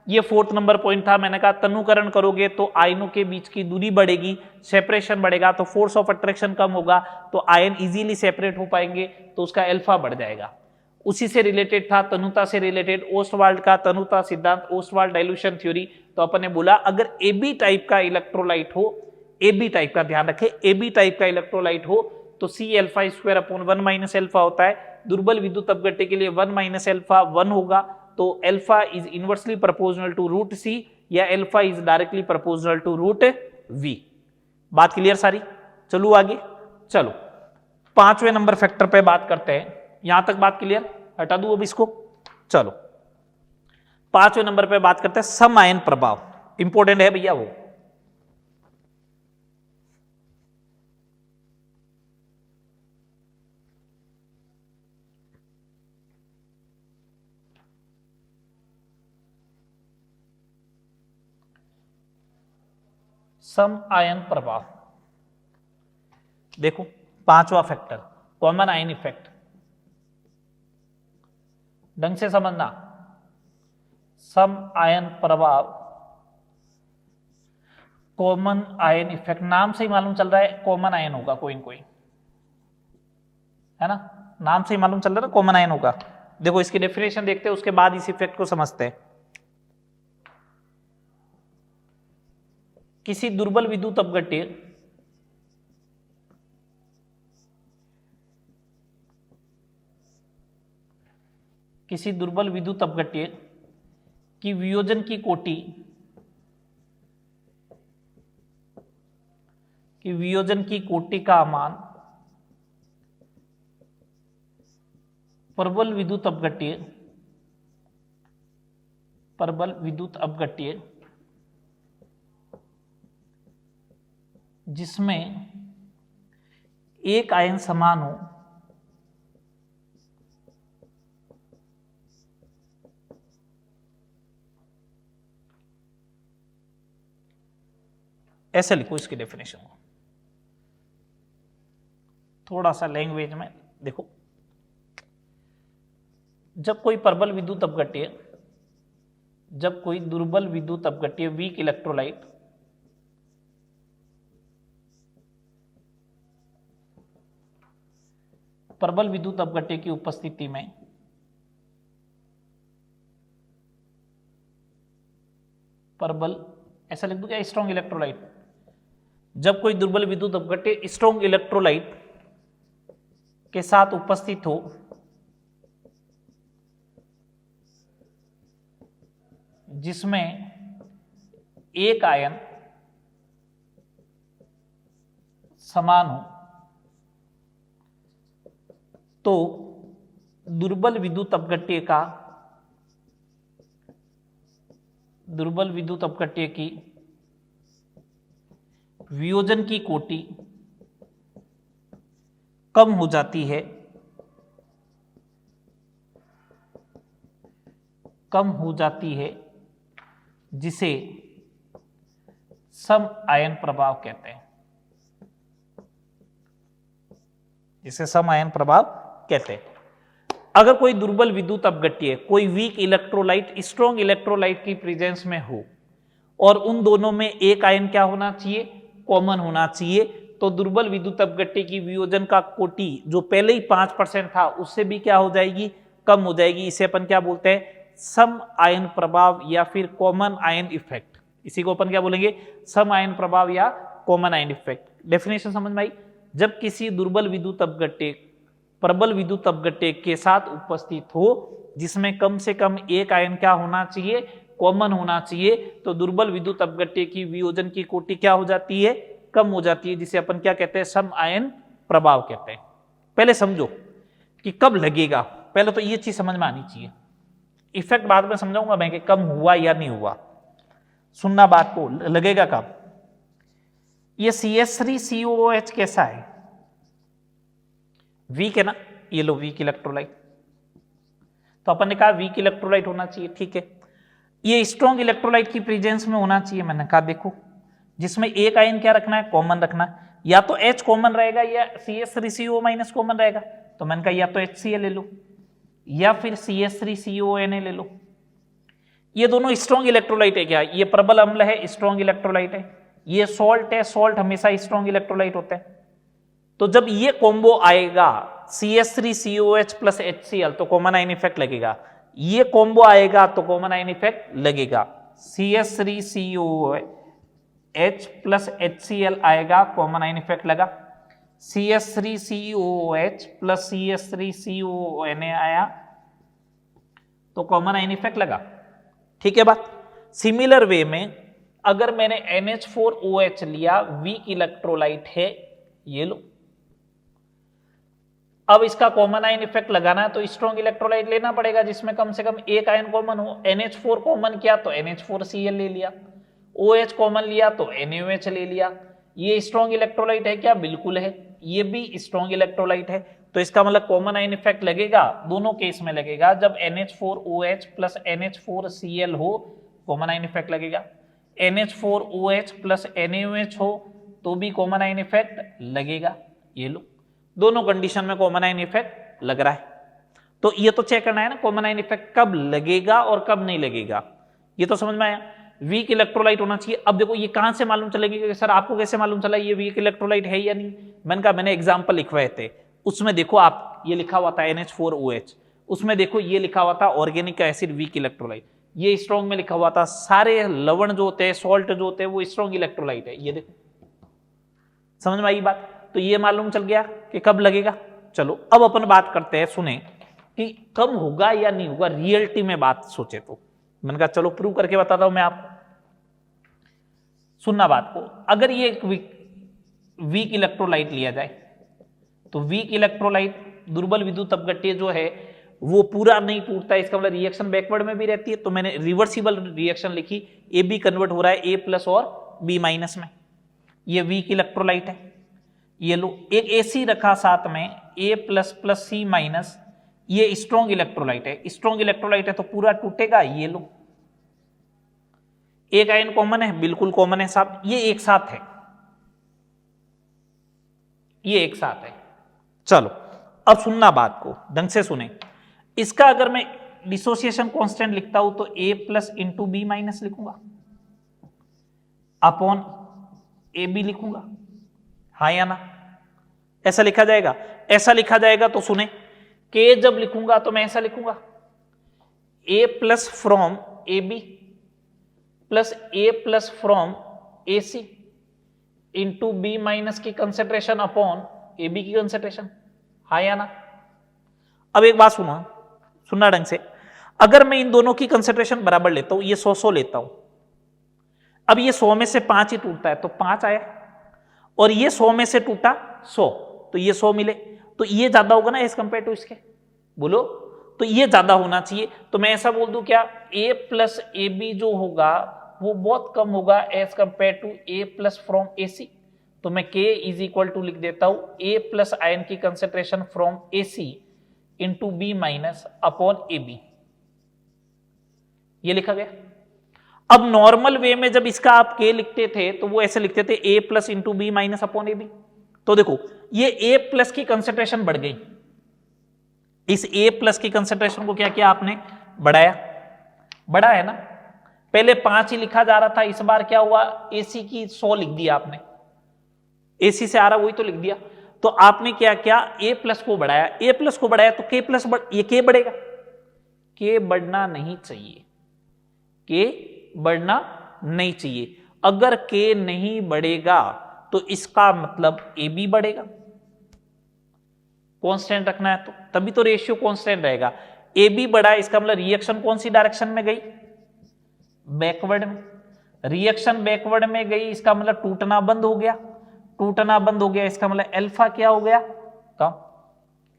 ये 4th नंबर पॉइंट था। मैंने कहा तनुकरण करोगे तो आयनों के बीच की दूरी बढ़ेगी, सेपरेशन बढ़ेगा, तो फोर्स ऑफ अट्रैक्शन कम होगा, तो आयन इजीली सेपरेट हो पाएंगे, तो उसका अल्फा बढ़ जाएगा। उसी से रिलेटेड था, तनुता से रिलेटेड, ओस्टवाल्ड का तनुता सिद्धांत, ओस्टवाल्ड डाइल्यूशन थ्योरी। तो अपन ने बोला अगर ए बी टाइप का इलेक्ट्रोलाइट हो, ए बी टाइप का ध्यान रखें, ए बी टाइप का इलेक्ट्रोलाइट हो तो C alpha square upon 1 minus alpha होता है। दुर्बल विद्युत अपघट्य के लिए 1 माइनस अल्फा 1 होगा, तो alpha is inversely proportional to root C या alpha is directly proportional to root V. बात क्लियर सारी? चलो आगे, चलो 5वें नंबर फैक्टर पे बात करते हैं। यहां तक बात क्लियर? हटा दूं अब इसको। चलो 5वें नंबर पे बात करते हैं सम आयन प्रभाव। इंपॉर्टेंट है भैया वो। सम आयन प्रभाव देखो, 5वां फैक्टर कॉमन आयन इफेक्ट, ढंग से समझना। सम आयन प्रभाव, कॉमन आयन इफेक्ट, नाम से ही मालूम चल रहा है कॉमन आयन होगा कोई न कोई, है ना? नाम से ही मालूम चल रहा है ना कॉमन आयन होगा। देखो इसकी डेफिनेशन देखते हैं, उसके बाद इस इफेक्ट को समझते हैं। किसी दुर्बल विद्युत अपघट्य की वियोजन की कोटि का मान प्रबल विद्युत अपघट्य जिसमें एक आयन समान हो ऐसे लिखो इसकी डेफिनेशन को, थोड़ा सा लैंग्वेज में देखो। जब कोई प्रबल विद्युत अपघट्य, जब कोई दुर्बल विद्युत अपघट्य वीक इलेक्ट्रोलाइट प्रबल विद्युत अपघट्य की उपस्थिति में प्रबल, ऐसा लिख दूं क्या, स्ट्रॉन्ग इलेक्ट्रोलाइट, जब कोई दुर्बल विद्युत अपघट्य स्ट्रॉन्ग इलेक्ट्रोलाइट के साथ उपस्थित हो जिसमें एक आयन समान हो, तो दुर्बल विद्युत अपघट्य की वियोजन की कोटि कम हो जाती है, जिसे सम आयन प्रभाव कहते हैं, अगर कोई दुर्बल विद्युत अपघट्य, कोई वीक इलेक्ट्रोलाइट स्ट्रॉन्ग इलेक्ट्रोलाइट की प्रेजेंस में हो और उन दोनों में एक आयन क्या होना चाहिए, कॉमन होना चाहिए, तो दुर्बल विद्युत अपघट्य की वियोजन का कोटि जो पहले ही 5% था उससे भी क्या हो जाएगी, कम हो जाएगी। इसे अपन क्या बोलते हैं, सम आयन प्रभाव या फिर कॉमन आयन इफेक्ट। इसी को अपन क्या बोलेंगे, सम आयन प्रभाव या कॉमन आयन इफेक्ट। डेफिनेशन समझ में आई? जब किसी दुर्बल विद्युत अपघट्य प्रबल विद्युत अपघट्य के साथ उपस्थित हो जिसमें कम से कम एक आयन क्या होना चाहिए, कॉमन होना चाहिए, तो दुर्बल विद्युत अपघट्य की वियोजन की कोटि क्या हो जाती है, कम हो जाती है, जिसे अपन क्या कहते हैं, सम आयन प्रभाव कहते हैं। पहले समझो कि कब लगेगा, पहले तो ये चीज समझ में आनी चाहिए। इफेक्ट बाद में समझाऊंगा मैं कि कम हुआ या नहीं हुआ, सुनना बात को। लगेगा कब? ये CH3COOH कैसा है, वीक है ना, ये लो वीक इलेक्ट्रोलाइट, तो अपन ने कहा वीक इलेक्ट्रोलाइट होना चाहिए, ठीक है। ये स्ट्रॉन्ग इलेक्ट्रोलाइट की प्रेजेंस में होना चाहिए, मैंने कहा देखो जिसमें एक आयन क्या रखना है, कॉमन रखना है। या तो H कॉमन रहेगा या CH3CO माइनस कॉमन रहेगा, तो मैंने कहा या तो HCl ले लो या फिर CH3CONA ले लो। ये दोनों स्ट्रॉन्ग इलेक्ट्रोलाइट है क्या? ये प्रबल अम्ल है, स्ट्रॉन्ग इलेक्ट्रोलाइट है। ये सॉल्ट है, सॉल्ट हमेशा स्ट्रॉन्ग इलेक्ट्रोलाइट होता है। तो जब ये कॉम्बो आएगा CH3COH प्लस HCl तो कॉमन आयन इफेक्ट लगेगा। ये कॉम्बो आएगा तो कॉमन आयन इफेक्ट लगेगा। CH3COH प्लस HCl आएगा, कॉमन आयन इफेक्ट लगा। CH3COH प्लस CH3CONA आया तो कॉमन आयन इफेक्ट लगा। ठीक है बात। सिमिलर वे में अगर मैंने NH4OH लिया, वीक इलेक्ट्रोलाइट है, ये लो। अब इसका कॉमन आयन इफेक्ट लगाना है तो स्ट्रॉन्ग इलेक्ट्रोलाइट लेना पड़ेगा जिसमें कम से कम एक आयन कॉमन हो। NH4 कॉमन किया तो NH4Cl ले लिया, OH कॉमन लिया तो NaOH ले लिया। ये स्ट्रॉन्ग इलेक्ट्रोलाइट है क्या? बिल्कुल है, ये भी स्ट्रॉन्ग इलेक्ट्रोलाइट है। तो इसका मतलब कॉमन आयन इफेक्ट लगेगा, दोनों केस में लगेगा। जब NH4OH प्लस NH4Cl हो कॉमन आयन इफेक्ट लगेगा, NH4OH प्लस NaOH हो तो भी कॉमन आयन इफेक्ट लगेगा। ये लो, दोनों कंडीशन में कॉमन आयन इफेक्ट लग रहा है। तो ये तो चेक करना है ना कॉमन आयन इफेक्ट कब लगेगा और कब नहीं लगेगा। ये तो समझ में आया। वीक इलेक्ट्रोलाइट होना चाहिए। अब देखो ये कहां से मालूम चलेगी कि सर आपको कैसे मालूम चला ये वीक इलेक्ट्रोलाइट है या नहीं? मैंने कहा मैंने एग्जांपल लिखवाए थे, उसमें देखो आप ये लिखा हुआ था NH4OH, उसमें देखो ये लिखा हुआ था ऑर्गेनिक एसिड वीक इलेक्ट्रोलाइट, ये स्ट्रॉन्ग में लिखा हुआ था। सारे लवण जो होते हैं, सॉल्ट जो होते हैं वो स्ट्रॉन्ग इलेक्ट्रोलाइट है। ये देखो, समझ में आई बात? तो ये मालूम चल गया कि कब लगेगा। चलो अब अपन बात करते हैं, सुने कि कब होगा या नहीं होगा। रियलिटी में बात सोचे तो मैंने कहा चलो प्रूव करके बताता हूं मैं आपको। सुनना बात को। अगर ये एक वीक इलेक्ट्रोलाइट लिया जाए तो वीक इलेक्ट्रोलाइट दुर्बल विद्युत अपघट्य जो है वो पूरा नहीं टूटता, इसका मतलब रिएक्शन बैकवर्ड में भी रहती है। तो मैंने रिवर्सिबल रिएक्शन लिखी, AB कन्वर्ट हो रहा है A+ और B- में। ये वीक इलेक्ट्रोलाइट है। ये लो, एक AC रखा साथ में A++ C-, ये स्ट्रॉन्ग इलेक्ट्रोलाइट है। स्ट्रॉन्ग इलेक्ट्रोलाइट है तो पूरा टूटेगा। ये लो, एक आयन कॉमन है, बिल्कुल कॉमन है साहब, ये एक साथ है, ये एक साथ है। चलो अब सुनना बात को, ढंग से सुने। इसका अगर मैं डिसोसिएशन कांस्टेंट लिखता हूं तो A+ इंटू B- लिखूंगा अपॉन AB लिखूंगा, हाँ या ना? ऐसा लिखा जाएगा। ऐसा लिखा जाएगा तो सुने, K जब लिखूंगा तो मैं ऐसा लिखूंगा A+ from AB plus A+ from AC into B- की कंसेंट्रेशन अपॉन AB की कंसेंट्रेशन, हाँ या ना? अब एक बात सुनो, सुनना ढंग से। अगर मैं इन दोनों की कंसेंट्रेशन बराबर लेता हूं, ये 100 लेता हूं, अब ये 100 में से 5 ही टूटता है तो 5 आया, और ये 100 में से टूटा 100 तो ये 100 मिले। तो ये ज्यादा होगा ना एज कंपेयर टू इसके, बोलो? तो ये ज्यादा होना चाहिए। तो मैं ऐसा बोल दूं क्या, A+ AB जो होगा वो बहुत कम होगा as compare to A+ from AC। तो मैं K इज इक्वल टू लिख देता हूं A+ आयन की concentration from AC into B- upon AB, ये लिखा गया। अब नॉर्मल वे में जब इसका आप K लिखते थे तो वो ऐसे लिखते थे A+ into B- upon AB। तो देखो ये A+ की कंसेंट्रेशन बढ़ गई, इस A+ की कंसेंट्रेशन को क्या किया आपने, बढ़ाया, बढ़ा है ना। पहले 5 ही लिखा जा रहा था, इस बार क्या हुआ, AC की 100 लिख दिया आपने, AC से आ रहा वही तो लिख दिया। तो आपने क्या किया, A+ को बढ़ाया, A+ को बढ़ाया तो K+, ये K बढ़ेगा। K बढ़ना नहीं चाहिए, K बढ़ना नहीं चाहिए। अगर K नहीं बढ़ेगा तो इसका मतलब AB बढ़ेगा। कांस्टेंट रखना है तो तभी तो रेशियो कांस्टेंट रहेगा। AB बढ़ा, इसका मतलब रिएक्शन कौन सी डायरेक्शन में गई, बैकवर्ड में। रिएक्शन बैकवर्ड में गई, इसका मतलब टूटना बंद हो गया, टूटना बंद हो गया, इसका मतलब अल्फा क्या हो गया, कम।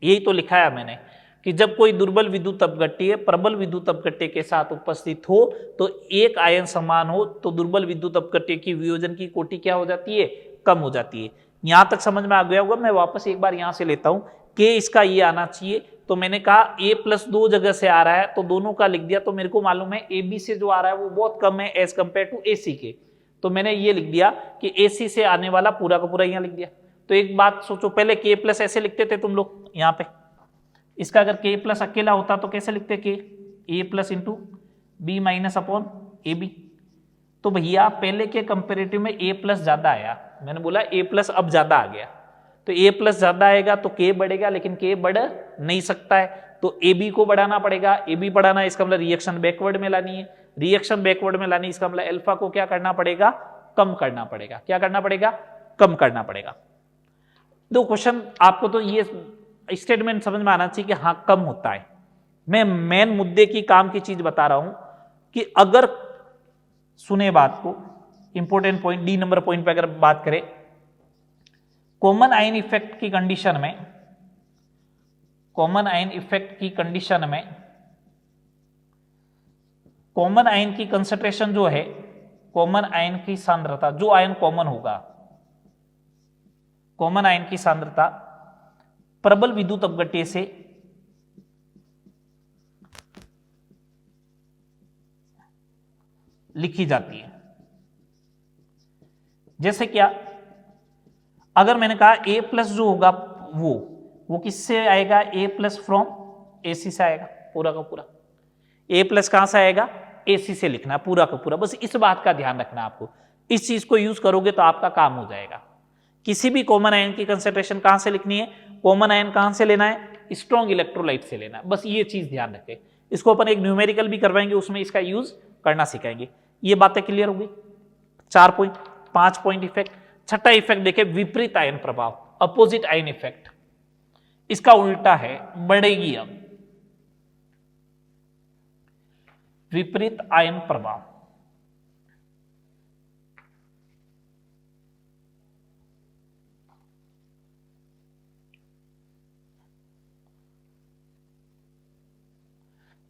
यही तो लिखा है मैंने कि जब कोई दुर्बल विद्युत अपघट्य प्रबल विद्युत अपघट्य के साथ उपस्थित हो तो एक आयन समान हो तो दुर्बल विद्युत अपघट्य की वियोजन की कोटि क्या हो जाती है, कम हो जाती है। यहां तक समझ में आ गया होगा। मैं वापस एक बार यहां से लेता हूं, K इसका ये आना चाहिए। तो मैंने कहा A+ 2 जगह से आ रहा है तो दोनों का लिख दिया। तो मेरे को मालूम है AB से जो आ रहा है वो बहुत कम है एज कंपेयर टू AC के। तो मैंने ये लिख दिया कि AC से आने वाला पूरा का पूरा यहां लिख दिया। तो एक बात सोचो, पहले K प्लस ऐसे लिखते थे तुम लोग यहां पे, इसका अगर K प्लस अकेला होता तो कैसे लिखते, K A plus into B minus upon AB। तो भैया पहले के कंपेरेटिव में A प्लस ज्यादा आया, मैंने बोला A प्लस अब ज्यादा आ गया, तो A प्लस ज्यादा आएगा तो K बढ़ेगा, लेकिन K बढ़ नहीं सकता है, तो AB को बढ़ाना पड़ेगा। AB बढ़ाना इसका मतलब रिएक्शन बैकवर्ड में लानी है, रिएक्शन बैकवर्ड में लानी इसका मतलब अल्फा को क्या करना पड़ेगा, कम करना पड़ेगा। क्या करना पड़ेगा, कम करना पड़ेगा। दो क्वेश्चन आपको तो ये स्टेटमेंट समझ में आना चाहिए कि हाँ कम होता है। मैं मेन मुद्दे की काम की चीज बता रहा हूं कि अगर सुने बात को, important point D number point पे अगर बात करें, कॉमन आयन इफेक्ट की कंडीशन में, कॉमन आयन इफेक्ट की कंडीशन में कॉमन आयन की कंसंट्रेशन जो है, कॉमन आयन की सांद्रता, जो आयन कॉमन होगा, कॉमन आयन की सांद्रता प्रबल विद्युत अपघट्य से लिखी जाती है। जैसे क्या, अगर मैंने कहा A प्लस जो होगा वो किससे आएगा, A प्लस फ्रॉम AC से आएगा पूरा का पूरा। A प्लस कहां से आएगा, AC से लिखना पूरा का पूरा। बस इस बात का ध्यान रखना आपको, इस चीज को यूज करोगे तो आपका काम हो जाएगा। किसी भी कॉमन आयन की कंसंट्रेशन कहां से लिखनी है, कॉमन आयन कहां से लेना है, स्ट्रॉन्ग इलेक्ट्रोलाइट से लेना है। बस ये चीज ध्यान रखें। इसको अपन एक न्यूमेरिकल भी करवाएंगे, उसमें इसका यूज करना सिखाएंगे। ये बातें क्लियर होगी। 4 पॉइंट, 5 पॉइंट इफेक्ट। छठा इफेक्ट देखे, विपरीत आयन प्रभाव, अपोजिट आयन इफेक्ट। इसका उल्टा है, बढ़ेगी अब विपरीत आयन प्रभाव।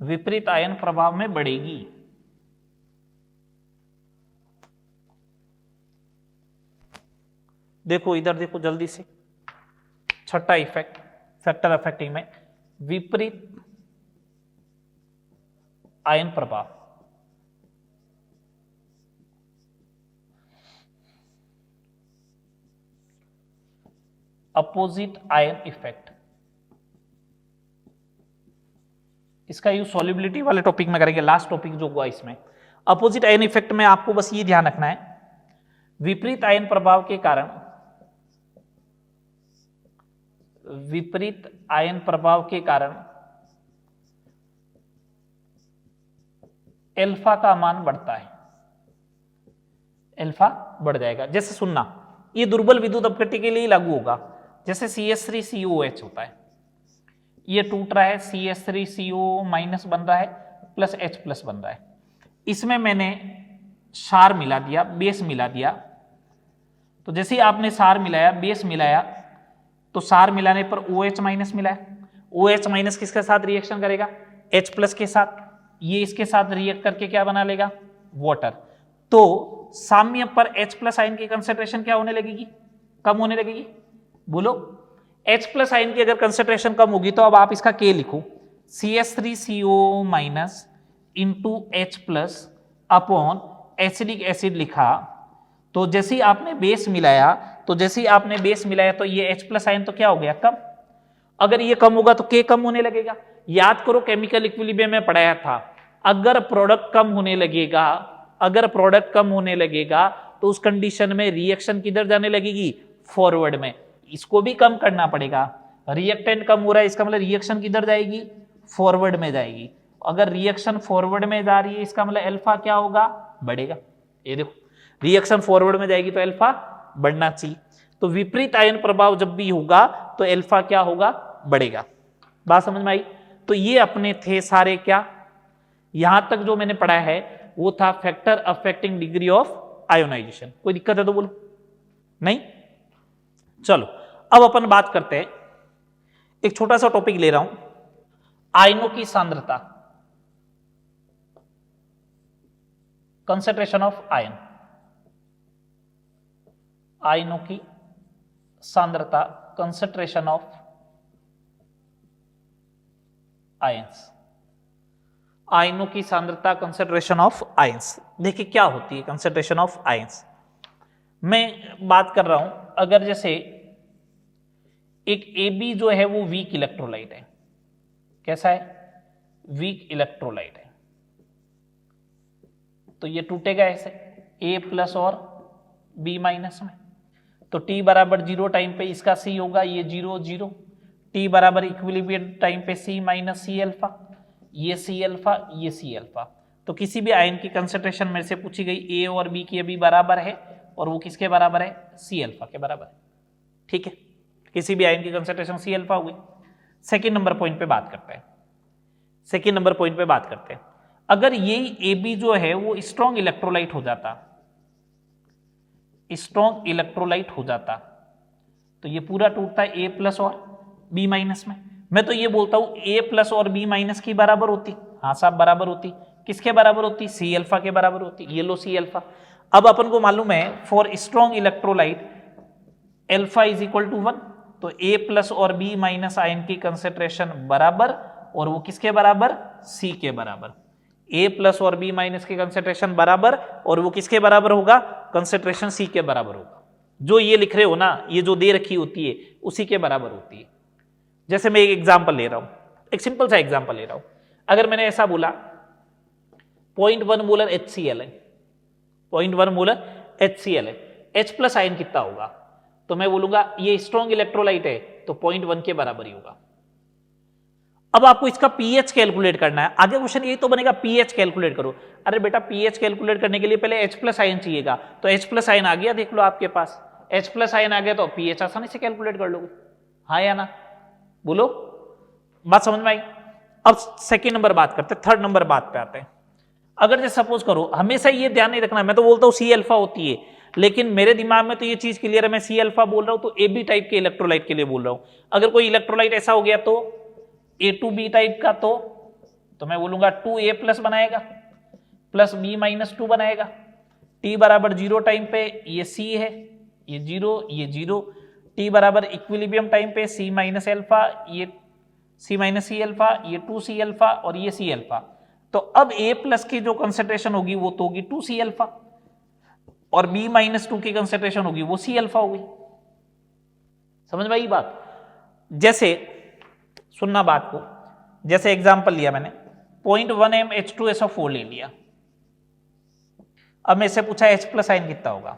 विपरीत आयन प्रभाव में बढ़ेगी। देखो इधर देखो जल्दी से, छठा इफेक्ट, फैक्टर अफेक्टिंग में विपरीत आयन प्रभाव। Opposite ion effect. इसका यूज सॉल्युबिलिटी वाले टॉपिक में करेंगे, लास्ट टॉपिक जो हुआ इसमें। अपोजिट आयन इफेक्ट में आपको बस ये ध्यान रखना है, विपरीत आयन प्रभाव के कारण, विपरीत आयन प्रभाव के कारण अल्फा का मान बढ़ता है, अल्फा बढ़ जाएगा। जैसे सुनना, ये दुर्बल विद्युत अपघट्य के लिए लागू होगा। जैसे CH3COH होता है, ये टूट रहा है, CH3CO माइनस बन रहा है, प्लस H प्लस बन रहा है। इसमें मैंने क्षार मिला दिया, बेस मिला दिया। तो जैसे ही आपने क्षार मिलाया, बेस मिलाया, तो क्षार मिलाने पर OH माइनस मिला है। OH माइनस किसके साथ रिएक्शन करेगा, H प्लस के साथ। ये इसके साथ रिएक्ट करके क्या बना लेगा, वाटर। तो साम्य पर H प्लस आयन की कंसेंट्रेशन क्या होने लगेगी, कम होने लगेगी। बोलो, H प्लस आयन की अगर कंसेंट्रेशन कम होगी तो अब आप इसका K लिखो, CH3CO minus into H plus upon acidic acid लिखा। तो जैसे ही आपने बेस मिलाया, तो ये H प्लस आयन तो क्या हो गया, कम। अगर ये कम होगा तो K कम होने लगेगा। याद करो केमिकल इक्विलिब्रियम में पढ़ाया था, अगर प्रोडक्ट कम होने लगेगा तो उस कंडीशन में रिएक्शन किधर जाने लगेगी, फॉरवर्ड में। इसको भी कम करना पड़ेगा। रिएक्टेंट कम हो रहा है, इसका मतलब रिएक्शन किधर जाएगी, फॉरवर्ड में जाएगी। अगर रिएक्शन फॉरवर्ड में जा रही है, इसका मतलब अल्फा क्या होगा, बढ़ेगा। ये देखो, रिएक्शन फॉरवर्ड में जाएगी तो अल्फा बढ़ना चाहिए। तो विपरीत आयन प्रभाव जब भी होगा तो अल्फा क्या होगा, बढ़ेगा। बात समझ में आई। तो ये अपने थे सारे क्या, यहां तक जो मैंने पढ़ा है वो था factor affecting degree of ionisation. कोई दिक्कत है तो बोलो, नहीं। चलो अब अपन बात करते हैं, एक छोटा सा टॉपिक ले रहा हूं, आयनों की सांद्रता, कंसंट्रेशन ऑफ आयन, आयनों की सांद्रता, कंसंट्रेशन ऑफ आयंस। आयनों की सांद्रता, कंसेंट्रेशन ऑफ आयंस। देखिए क्या होती है कंसेंट्रेशन ऑफ आयंस। मैं बात कर रहा हूं, अगर जैसे एक AB जो है वो वीक इलेक्ट्रोलाइट है। कैसा है? वीक इलेक्ट्रोलाइट है। तो ये टूटेगा ऐसे A+ और B- में। तो T बराबर 0 टाइम पे इसका C होगा, ये 0 0। T बराबर इक्विलिब्रियम टाइम पे C - C अल्फा, ये C अल्फा, ये C अल्फा। तो किसी भी आयन की कंसेंट्रेशन मेरे से पूछी गई A और B की अभी बराबर है, और वो किसके बराबर है? C अल्फा के बराबर है। ठीक है, किसी भी आयन की कंसेंट्रेशन C अल्फा हुई। सेकेंड नंबर पॉइंट पे बात करते हैं। सेकेंड नंबर पॉइंट पे बात करते हैं, अगर ये AB जो है वो स्ट्रॉन्ग इलेक्ट्रोलाइट हो जाता, स्ट्रॉन्ग इलेक्ट्रोलाइट हो जाता, तो ये पूरा टूटता है A+ और B- में। मैं तो ये बोलता हूं A+ और B- की बराबर होती। हाँ साहब, बराबर होती। किसके बराबर होती? C अल्फा के बराबर होती। ये लो C अल्फा। अब अपन को मालूम है for strong electrolyte alpha is equal to 1, तो A+ और B- आयन की कंसेंट्रेशन बराबर, और वो किसके बराबर? C के बराबर। A+ और B- की कंसेंट्रेशन बराबर, और वो किसके बराबर होगा? कंसेंट्रेशन C के बराबर होगा। जो ये लिख रहे हो ना, ये जो दे रखी होती है उसी के बराबर होती है। जैसे मैं एक एग्जांपल ले रहा हूं, एक सिंपल सा एग्जांपल ले रहा हूं। अगर मैंने ऐसा बोला 0.1 मोलर HCl है, 0.1 मोलर HCl है, H+ आयन कितना होगा? तो मैं बोलूंगा ये स्ट्रॉन्ग इलेक्ट्रोलाइट है, तो 0.1 के बराबर ही होगा। अब आपको इसका पीएच कैलकुलेट करना है। आगे क्वेश्चन यही तो बनेगा, पीएच कैलकुलेट करो। अरे बेटा, पीएच कैलकुलेट करने के लिए पहले H+ आयन चाहिएगा, तो H+ आयन आ गया, देख लो आपके पास H+ आयन आ गया, तो पीएच आसानी से कैलकुलेट कर लोगे। हाँ या ना? बोलो, बात समझ में आई? अब सेकेंड नंबर बात करते हैं, थर्ड नंबर बात पे आते हैं। अगर जैसे सपोज करो, हमेशा ये ध्यान नहीं रखना, मैं तो बोलता हूँ C अल्फा होती है, लेकिन मेरे दिमाग में तो ये चीज क्लियर है, मैं C अल्फा बोल रहा हूं तो AB टाइप के इलेक्ट्रोलाइट के लिए बोल रहा हूं। अगर कोई इलेक्ट्रोलाइट ऐसा हो गया तो A2B टाइप का, तो मैं बोलूंगा 2A+ बनाएगा प्लस B- 2 बनाएगा। T बराबर 0 टाइम पे ये C है, ये 0, ये 0। T बराबर इक्विलिब्रियम टाइम पे C- अल्फा, ये C- C अल्फा, ये 2C अल्फा, और ये C अल्फा। तो अब A+ की जो कंसेंट्रेशन होगी वो तो होगी 2C अल्फा, और B- 2 की कंसेंट्रेशन होगी वो C अल्फा होगी। समझ में आई बात? जैसे सुनना बात को, जैसे एग्जांपल लिया मैंने 0.1 m H2SO4 ले लिया। अब मेरे से पूछा H+ आयन कितना होगा,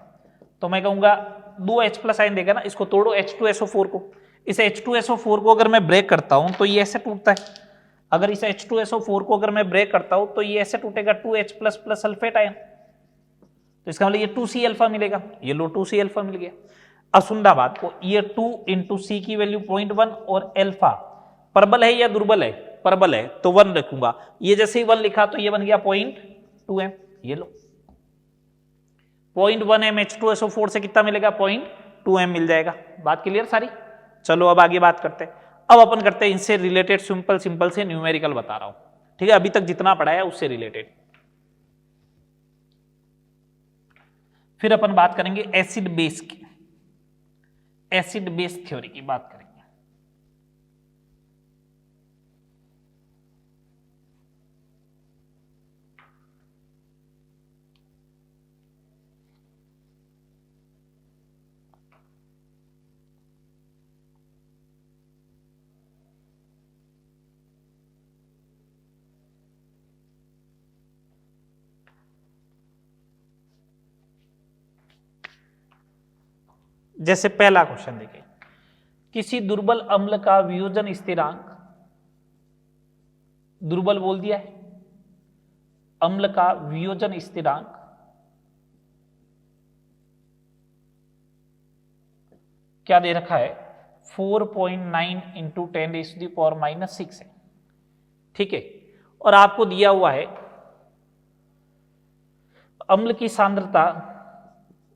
तो मैं कहूंगा 2 H+ आयन देगा ना, इसको तोड़ो H2SO4 को। इस H2SO4 को अगर मैं ब्रेक करता हूं तो ये ऐसे टूटता है। अगर इस H2SO4 को अगर मैं ब्रेक करता हूं तो ये ऐसे टूटेगा 2H+ प्लस सल्फेट आयन। तो इसका मतलब ये 2C अल्फा मिलेगा, ये लो 2C अल्फा मिल गया। अब सुनना बात को, ये 2 इंटू C की वैल्यू 0.1 और अल्फा प्रबल है या दुर्बल है? प्रबल है, तो 1 रखूंगा। ये जैसे ही 1 लिखा तो ये बन गया 0.2 m। ये लो 0.1 m H2SO4 से कितना मिलेगा? 0.2 m मिल जाएगा। बात क्लियर सारी? चलो अब आगे बात करते हैं। अब अपन करते हैं इनसे रिलेटेड सिंपल सिंपल से न्यूमेरिकल बता रहा हूं, ठीक है? अभी तक जितना पढ़ा है उससे रिलेटेड। फिर अपन बात करेंगे एसिड बेस की, एसिड बेस थ्योरी की बात करेंगे। जैसे पहला क्वेश्चन देखिए, किसी दुर्बल अम्ल का वियोजन स्थिरांक, दुर्बल बोल दिया है, अम्ल का वियोजन स्थिरांक क्या दे रखा है? 4.9 इंटू 10⁻⁻⁶ है, ठीक है? और आपको दिया हुआ है अम्ल की सांद्रता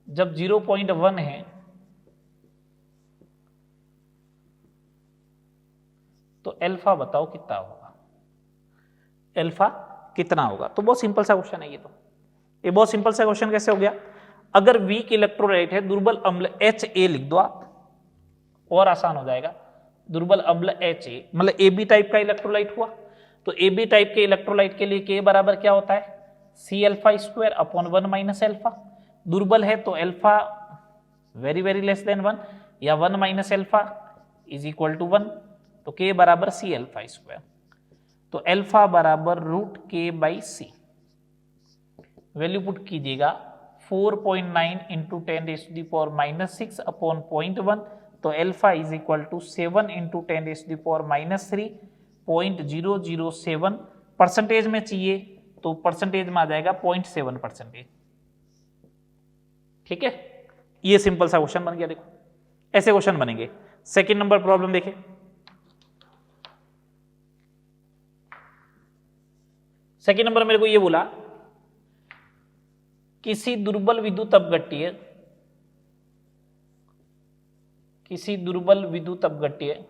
जब 0.1 है तो अल्फा बताओ कितना होगा, अल्फा कितना होगा? तो बहुत सिंपल सा क्वेश्चन है ये। तो ये बहुत सिंपल सा क्वेश्चन कैसे हो गया? अगर वीक इलेक्ट्रोलाइट है, दुर्बल अम्ल HA लिख दो आप, और आसान हो जाएगा। दुर्बल अम्ल HA मतलब AB टाइप का इलेक्ट्रोलाइट हुआ, तो ए बी टाइप के इलेक्ट्रोलाइट के लिए के बराबर क्या होता है, C alpha square upon 1 minus alpha. दुर्बल है तो alpha very very less than 1 या 1 minus alpha is equal to 1, तो के बराबर सी अल्फा स्क्वायर। तो अल्फा बराबर root K by C, value put कीजिएगा 4.9 इंटू 10⁻⁻6 अपॉन 0.1, तो alpha is equal to 7 into 10⁻³ 0.007। Percentage में चाहिए तो परसेंटेज में आ जाएगा 0.7%। ठीक है, ये सिंपल सा क्वेश्चन बन गया। देखो ऐसे क्वेश्चन बनेंगे। सेकंड नंबर प्रॉब्लम देखें। सेकंड नंबर मेरे को ये बोला किसी दुर्बल विद्युत अपघट्य,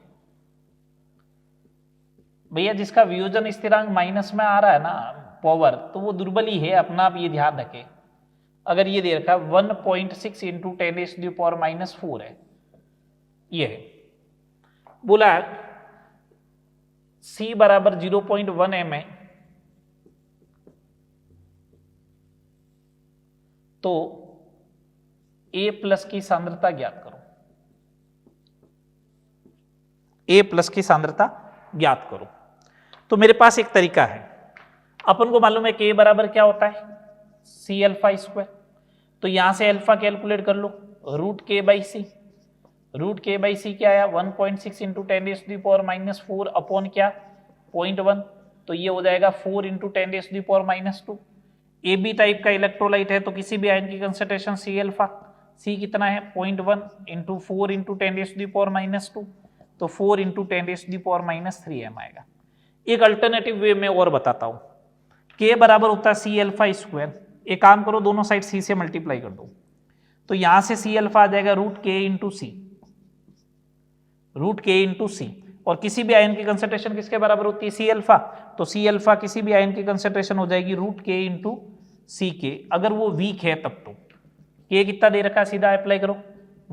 भैया जिसका वियोजन स्थिरांक माइनस में आ रहा है ना पावर, तो वो दुर्बल ही है, अपना आप ये ध्यान रखें। अगर ये दे रखा 1.6 इंटू 10⁻⁻4 है, ये है, बोला C बराबर 0.1 m है, तो A प्लस की सांद्रता ज्ञात करो, A प्लस की सांद्रता ज्ञात करो। तो मेरे पास एक तरीका है, अपन को मालूम है K बराबर क्या होता है, C अल्फा स्क्वायर। तो यहां से अल्फा कैलकुलेट कर लो, root K by C. Root K by सी क्या आया, 1.6 इंटू 10⁻⁻4 अपॉन क्या 0.1, तो ये हो जाएगा 4 इंटू 10⁻²। ए बी टाइप का इलेक्ट्रोलाइट है तो किसी भी आयन की कंसंट्रेशन सी अल्फा, सी कितना है 0.1 इंटू 4 इंटू 10⁻², तो 4 इंटू 10⁻³ आएगा। एक अल्टरनेटिव वे में और बताता हूं, के बराबर होता है सी अल्फा स्क्वायर। एक काम करो, दोनों साइड सी से मल्टीप्लाई कर दो, तो यहां से सी अल्फा आ जाएगा रूट के इंटू सी, रूट के इंटू सी। और किसी भी आयन की कंसंट्रेशन किसके बराबर होती है, सी अल्फा, तो सी अल्फा किसी भी आयन की कंसंट्रेशन हो जाएगी रूट के इंटू सी के। अगर वो वीक है तब तो के कितना दे रखा है, सीधा अप्लाई करो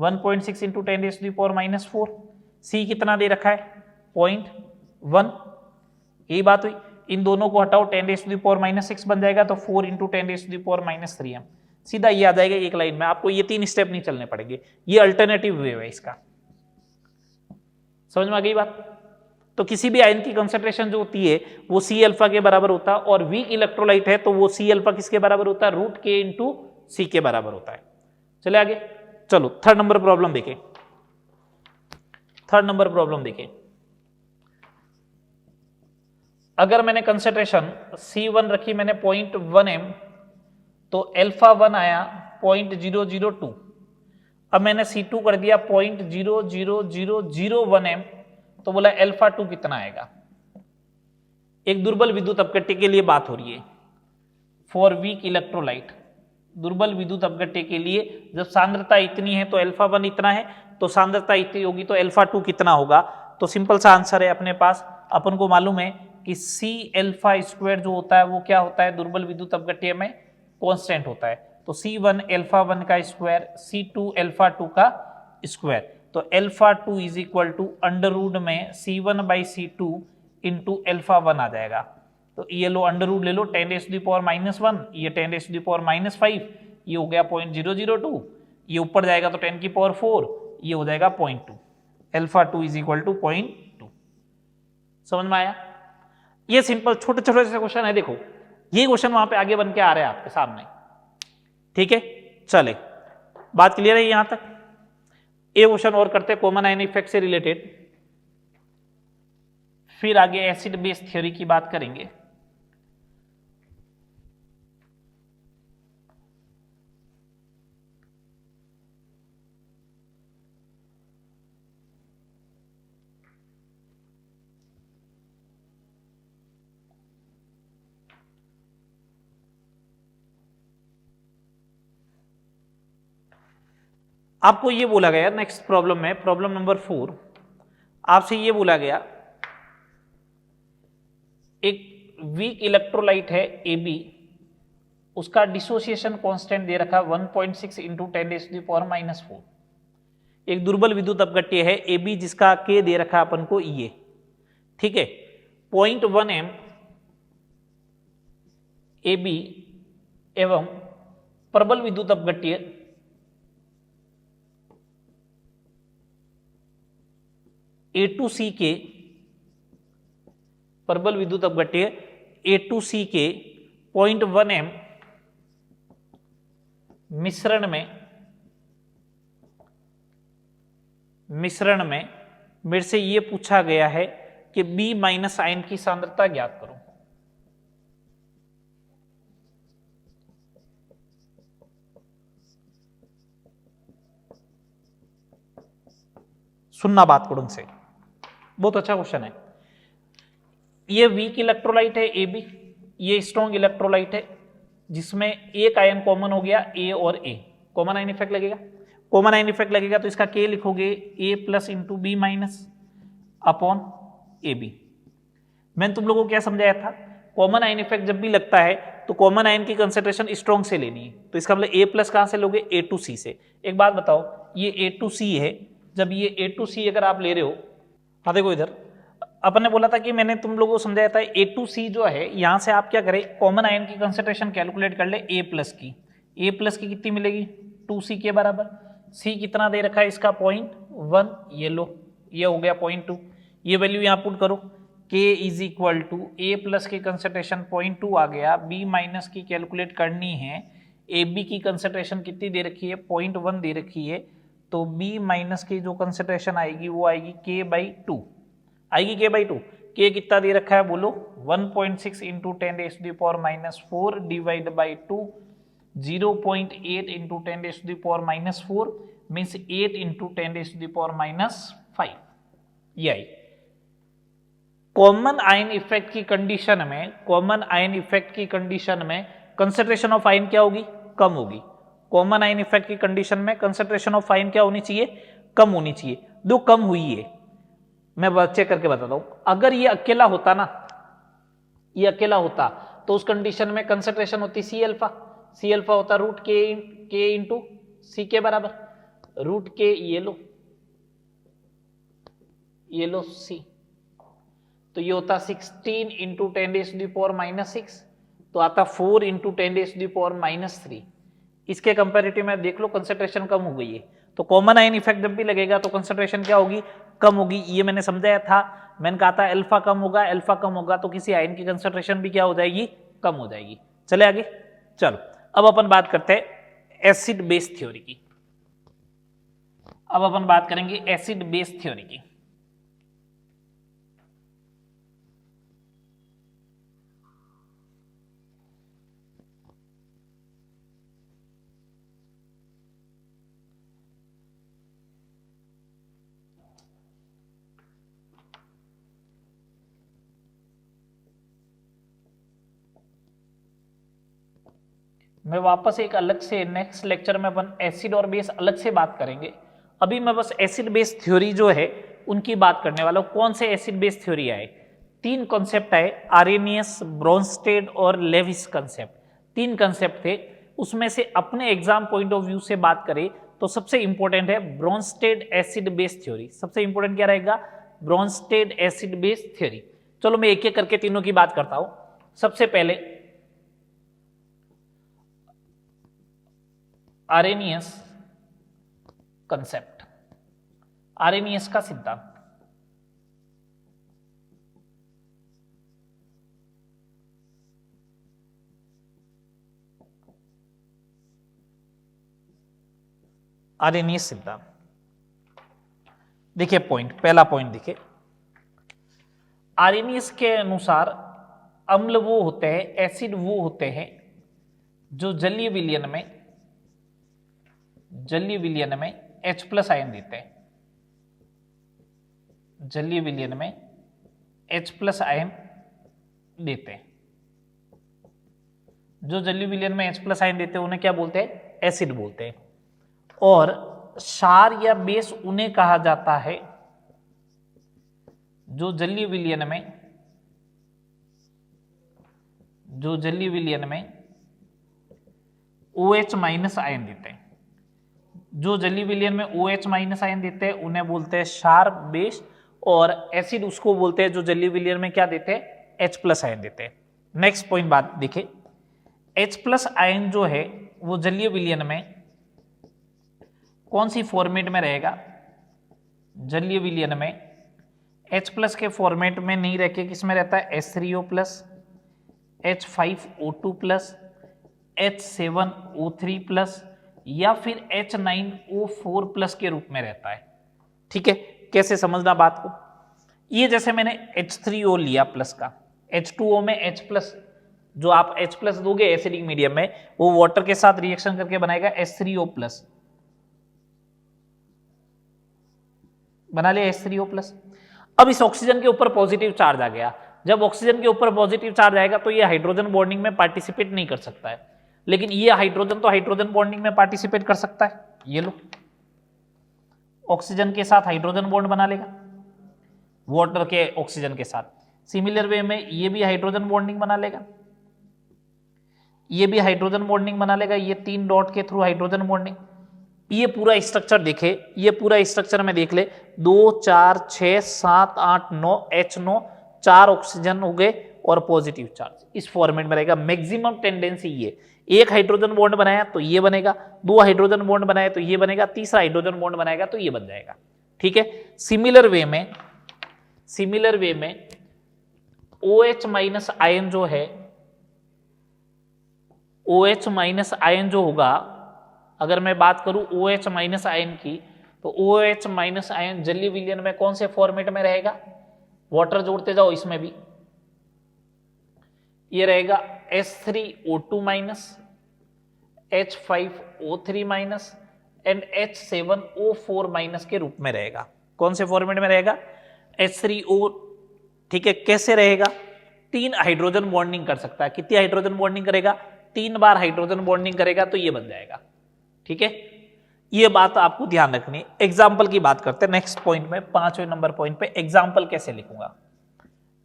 1.6 इंटू 10⁻⁴। सी कितना दे रखा है 0.1, यही बात हुई। इन दोनों को हटाओ 10⁻⁻6 बन जाएगा, तो 4 इंटू 10⁻⁻3 सीधा ये आ जाएगा एक लाइन में। आपको ये 3 स्टेप नहीं चलने पड़ेंगे, ये अल्टरनेटिव वे है इसका। समझ में आ गई बात। तो किसी भी आयन की कंसंट्रेशन जो होती है वो सी अल्फा के बराबर होता है, और वीक इलेक्ट्रोलाइट है तो वो सी अल्फा किसके बराबर होता है, रूट के इंटू सी के बराबर होता है। चले आगे, चलो थर्ड नंबर प्रॉब्लम देखें। थर्ड नंबर प्रॉब्लम देखें, अगर मैंने कंसंट्रेशन C1 रखी मैंने 0.1 m, तो अल्फा 1 आया 0.002। अब मैंने C2 कर दिया 0.00001 m, तो बोला अल्फा 2 कितना आएगा। एक दुर्बल विद्युत अपघट्य के लिए बात हो रही है, फॉर वीक इलेक्ट्रोलाइट। दुर्बल विद्युत अपघट्य के लिए जब सांद्रता इतनी है तो अल्फा 1 इतना है, तो सांद्रता इतनी होगी तो अल्फा 2 कितना होगा। तो सिंपल सा आंसर है अपने पास, अपन को मालूम है कि सी अल्फा स्क्वायर जो होता है वो क्या होता है, दुर्बल विद्युत अपघट्य में कांस्टेंट होता है। तो C1 अल्फा 1 का स्क्वायर, C2 अल्फा 2 का स्क्वायर, तो alpha 2 is equal to under root में C1/C2 इंटू अल्फा 1 आ जाएगा। तो ये लो अंडर रूट ले लो, 10⁻⁻1, ये 10⁻⁵, ये हो गया 0.002, ये ऊपर जाएगा तो 10⁴, ये हो जाएगा 0.2। Alpha 2 is equal to 0.2। समझ में आया। ये सिंपल छोटे छोटे से क्वेश्चन है। देखो ये क्वेश्चन वहां पे आगे बन के आ रहे हैं आपके सामने, ठीक है। चले, बात क्लियर है यहां तक। ये क्वेश्चन और करते हैं कॉमन आयन इफेक्ट से रिलेटेड, फिर आगे एसिड बेस थ्योरी की बात करेंगे। आपको ये बोला गया नेक्स्ट प्रॉब्लम में, प्रॉब्लम नंबर 4, आपसे ये बोला गया एक वीक इलेक्ट्रोलाइट है AB, उसका डिसोसिएशन कांस्टेंट दे रखा 1.6 इंटू 10⁻⁻4। एक दुर्बल विद्युत अपघट्य है AB जिसका K दे रखा अपन को E, ठीक है। 0.1 m AB एवं प्रबल विद्युत अपघट्य A2C के प्रबल विद्युत अपघट्य A2C के 0.1 m मिश्रण में मेरे से ये पूछा गया है कि B माइनस आयन की सांद्रता ज्ञात करो। सुनना बात कुड़न से, बहुत अच्छा क्वेश्चन है। ये वीक इलेक्ट्रोलाइट है AB, ये स्ट्रॉन्ग इलेक्ट्रोलाइट है जिसमें एक आयन कॉमन हो गया A और A, कॉमन आयन इफेक्ट लगेगा। कॉमन आयन इफेक्ट लगेगा तो इसका K लिखोगे A plus into B minus upon AB। मैंने तुम लोगों को क्या समझाया था, कॉमन आयन इफेक्ट जब भी लगता है तो कॉमन आयन की कंसेंट्रेशन स्ट्रॉन्ग से लेनी है। तो इसका मतलब A प्लस कहां से लोगे, A2C से। एक बात बताओ, ये A2C है, जब ये A2C अगर आप ले रहे हो, हाँ देखो इधर अपन ने बोला था कि मैंने तुम लोगों को समझाया था A2C जो है, यहां से आप क्या करें, कॉमन आयन की कंसेंट्रेशन कैलकुलेट कर ले A प्लस की। A प्लस की कितनी मिलेगी, 2C के बराबर। C कितना दे रखा है इसका 0.1, ये लो, ये हो गया 0.2। ये वैल्यू यहाँ पुट करो, K is equal to A plus की कंसेंट्रेशन 0.2 आ गया, B माइनस की कैलकुलेट करनी है, AB की कंसेंट्रेशन कितनी दे रखी है, 0.1 दे रखी है, तो B माइनस की जो कंसेंट्रेशन आएगी वो आएगी K/2, आएगी K/2। K कितना दे रखा है बोलो, 1.6 into 10⁻⁻⁴ divide by 2, 0.8 into 10⁻⁻⁴ means 8 into 10⁻⁵। ये आई। कॉमन आयन इफेक्ट की कंडीशन में, कॉमन आयन इफेक्ट की कंडीशन में कंसेंट्रेशन ऑफ आयन क्या होगी, कम होगी। कॉमन आयन इफेक्ट की कंडीशन में कंसेंट्रेशन ऑफ आयन क्या होनी चाहिए, कम होनी चाहिए। दो कम हुई है, मैं चेक करके बताता हूं। अगर ये अकेला होता ना, ये अकेला होता तो उस कंडीशन में कंसेंट्रेशन होती C अल्फा, C अल्फा होता रूट के इंटू C के बराबर। रूट के ये लो C, तो ये होता 16 इंटू 10⁻⁻⁶, तो आता 4 इंटू 10⁻⁻3। इसके कंपेरेटिव में देख लो कंसेंट्रेशन कम हो गई है। तो कॉमन आयन इफेक्ट जब भी लगेगा तो कंसेंट्रेशन क्या होगी, कम होगी। ये मैंने समझाया था, मैंने कहा था अल्फा कम होगा, अल्फा कम होगा तो किसी आयन की कंसेंट्रेशन भी क्या हो जाएगी, कम हो जाएगी। चले आगे, चलो अब अपन बात करते हैं एसिड बेस थ्योरी की। अब अपन बात करेंगे एसिड बेस थ्योरी की। मैं वापस एक अलग से नेक्स्ट लेक्चर में अपन एसिड और बेस अलग से बात करेंगे। अभी मैं बस एसिड बेस थ्योरी जो है उनकी बात करने वाला हूं। कौन से एसिड बेस थ्योरी आए, तीन कॉन्सेप्ट आए, आरेनियस, ब्रोंस्टेड और लेविस कॉन्सेप्ट। तीन कॉन्सेप्ट थे, उसमें से अपने एग्जाम पॉइंट ऑफ व्यू से बात करें तो सबसे इंपॉर्टेंट है ब्रोंस्टेड एसिड बेस थ्योरी। सबसे इंपॉर्टेंट क्या रहेगा, ब्रोंस्टेड एसिड बेस थ्योरी। चलो मैं एक एक करके तीनों की बात करता हूं। सबसे पहले आरेनियस कंसेप्ट, आरेनियस का सिद्धांत। आरेनियस सिद्धांत देखिए, पॉइंट, पहला पॉइंट देखिए, आरेनियस के अनुसार अम्ल वो होते हैं, एसिड वो होते हैं जो जलीय विलयन में H प्लस आयन देते हैं। जलीय विलयन में H प्लस आयन देते हैं। जो जलीय विलयन में H प्लस आयन देते हैं उन्हें क्या बोलते हैं, एसिड बोलते हैं। और क्षार या बेस उन्हें कहा जाता है जो जलीय विलयन में OH माइनस आयन देते हैं। जो जलीय विलयन में OH माइनस आयन देते हैं उन्हें बोलते हैं क्षार, बेस। और एसिड उसको बोलते हैं जो जलीय विलयन में क्या देते हैं, H प्लस आयन देते हैं। नेक्स्ट पॉइंट बात देखिए, H प्लस आयन जो है वो जलीय विलयन में कौन सी फॉर्मेट में रहेगा? जलीय विलयन में H प्लस के फॉर्मेट में नहीं रह के किस में रहता है? H3O plus, H5O2 plus, H7O3 plus या फिर H9O4 प्लस के रूप में रहता है। ठीक है, कैसे समझना बात को? ये जैसे मैंने H3O लिया प्लस का, H2O में H प्लस, जो आप H प्लस दोगे एसिडिक मीडियम में, वो वाटर के साथ रिएक्शन करके बनाएगा H3O प्लस, बना लिया H3O प्लस। अब इस ऑक्सीजन के ऊपर पॉजिटिव चार्ज आ गया। जब ऑक्सीजन के ऊपर पॉजिटिव चार्ज आएगा तो ये हाइड्रोजन बॉन्डिंग में पार्टिसिपेट नहीं कर सकता है, लेकिन ये हाइड्रोजन तो हाइड्रोजन बॉन्डिंग में पार्टिसिपेट कर सकता है। ये लो, ऑक्सीजन के साथ हाइड्रोजन बॉन्ड बना लेगा वाटर के ऑक्सीजन के साथ। सिमिलर वे में ये भी हाइड्रोजन बॉन्डिंग बना लेगा, ये भी हाइड्रोजन बॉन्डिंग बना लेगा, ये 3 डॉट के थ्रू हाइड्रोजन बॉन्डिंग। ये पूरा स्ट्रक्चर देखे, ये पूरा स्ट्रक्चर में देख ले, 2 4 6 7 8 9 H9, 4 ऑक्सीजन हो गए और पॉजिटिव चार्ज इस फॉर्मेट में रहेगा। मैक्सिमम टेंडेंसी ये, एक हाइड्रोजन बॉन्ड बनाया तो ये बनेगा, 2 हाइड्रोजन बॉन्ड बनाया तो ये बनेगा, तीसरा हाइड्रोजन बॉन्ड बनाएगा तो ये बन जाएगा। ठीक है, सिमिलर वे में OH माइनस आयन जो है, OH माइनस आयन जो होगा, अगर मैं बात करूं OH माइनस आयन की, तो OH माइनस आयन जलीय विलयन में कौन से फॉर्मेट में रहेगा? वाटर जोड़ते जाओ, इसमें भी ये रहेगा H3O2 minus, H5O3 minus and H7O4 minus के रूप में रहेगा। कौन से फॉर्मेट में रहेगा? H3O। ठीक है, कैसे रहेगा? 3 हाइड्रोजन बॉन्डिंग कर सकता है। कितनी हाइड्रोजन बॉन्डिंग करेगा? 3 बार हाइड्रोजन बॉन्डिंग करेगा तो ये बन जाएगा। ठीक है, ये बात आपको ध्यान रखनी है। एग्जाम्पल की बात करते हैं नेक्स्ट पॉइंट में, 5वें नंबर पॉइंट पे एग्जाम्पल कैसे लिखूंगा।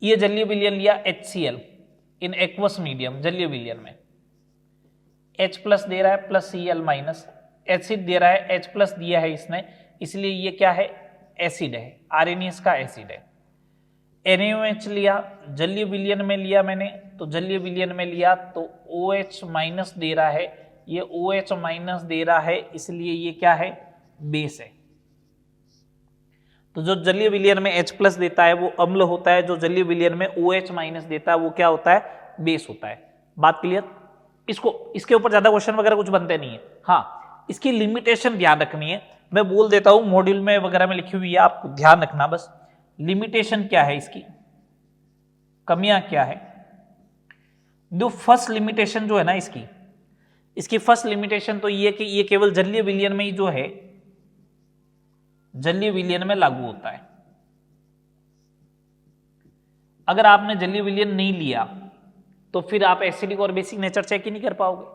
ये जलीय विलयन लिया HCl इन एक्वस मीडियम, जलीय विलयन में H प्लस दे रहा है प्लस Cl माइनस, एसिड दे रहा है, H प्लस दिया है इसने, इसलिए ये क्या है? एसिड है, आर्सेनियस का एसिड है। NaOH लिया, जलीय विलयन में लिया मैंने, तो जलीय विलयन में लिया तो OH माइनस दे रहा है, ये OH माइनस दे रहा है, इसलिए ये क्या है? बेस है। तो जो जलीय विलयन में H प्लस देता है वो अम्ल होता है, जो जलीय विलयन में OH माइनस देता है वो क्या होता है? बेस होता है। बात क्लियर? इसके ऊपर ज्यादा क्वेश्चन वगैरह कुछ बनते नहीं है। हाँ, इसकी लिमिटेशन ध्यान रखनी है, मैं बोल देता हूं, मॉड्यूल में वगैरह में लिखी हुई है, आपको ध्यान रखना बस। लिमिटेशन क्या है इसकी, कमियां क्या है? जो फर्स्ट लिमिटेशन जो है ना इसकी फर्स्ट लिमिटेशन तो ये कि ये केवल जलीय विलयन में ही जो है, जलीय विलयन में लागू होता है। अगर आपने जलीय विलयन नहीं लिया तो फिर आप एसिडिक और बेसिक नेचर चेक ही नहीं कर पाओगे।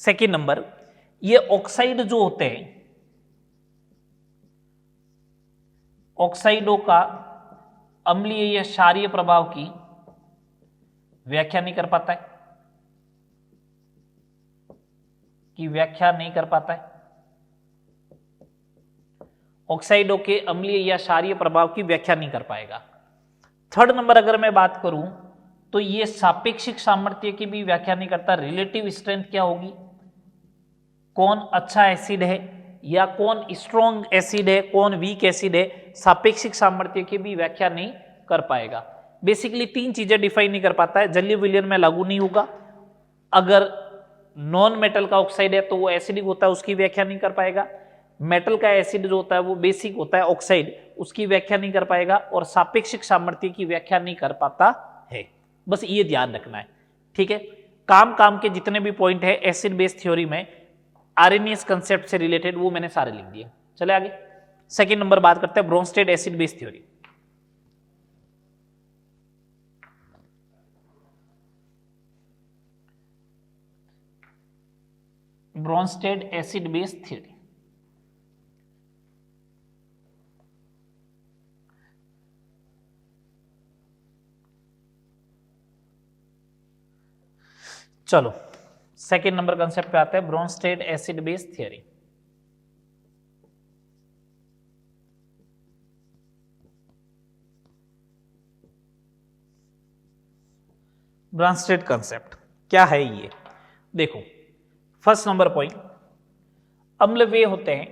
सेकेंड नंबर, ये ऑक्साइड जो होते हैं, ऑक्साइडों का अम्लीय या क्षारीय प्रभाव की व्याख्या नहीं कर पाता है, ऑक्साइडों के अम्लीय या क्षारीय प्रभाव की व्याख्या नहीं कर पाएगा। थर्ड नंबर अगर मैं बात करूं तो ये सापेक्षिक सामर्थ्य की भी व्याख्या नहीं करता। रिलेटिव स्ट्रेंथ क्या होगी, कौन अच्छा एसिड है या कौन स्ट्रॉन्ग एसिड है, कौन वीक एसिड है, सापेक्षिक सामर्थ्य की भी व्याख्या नहीं कर पाएगा। बेसिकली 3 चीजें डिफाइन नहीं कर पाता है। जलीय विलयन में लागू नहीं होगा, अगर नॉन मेटल का ऑक्साइड है तो वो एसिडिक होता है, उसकी व्याख्या नहीं कर पाएगा। मेटल का एसिड जो होता है वो बेसिक होता है, ऑक्साइड, उसकी व्याख्या नहीं कर पाएगा, और सापेक्षिक सामर्थ्य की व्याख्या नहीं कर पाता है। बस ये ध्यान रखना है। ठीक है, काम के जितने भी पॉइंट है एसिड बेस थ्योरी में आरएनएस कंसेप्ट से रिलेटेड वो मैंने सारे लिख दिए। चले आगे, सेकंड नंबर बात करते हैं Bronsted acid base theory. Bronsted acid base theory, चलो सेकेंड नंबर कंसेप्ट पे आते हैं, Bronsted acid base theory. Bronsted concept क्या है ये? देखो फर्स्ट नंबर पॉइंट, अम्ल वे होते हैं,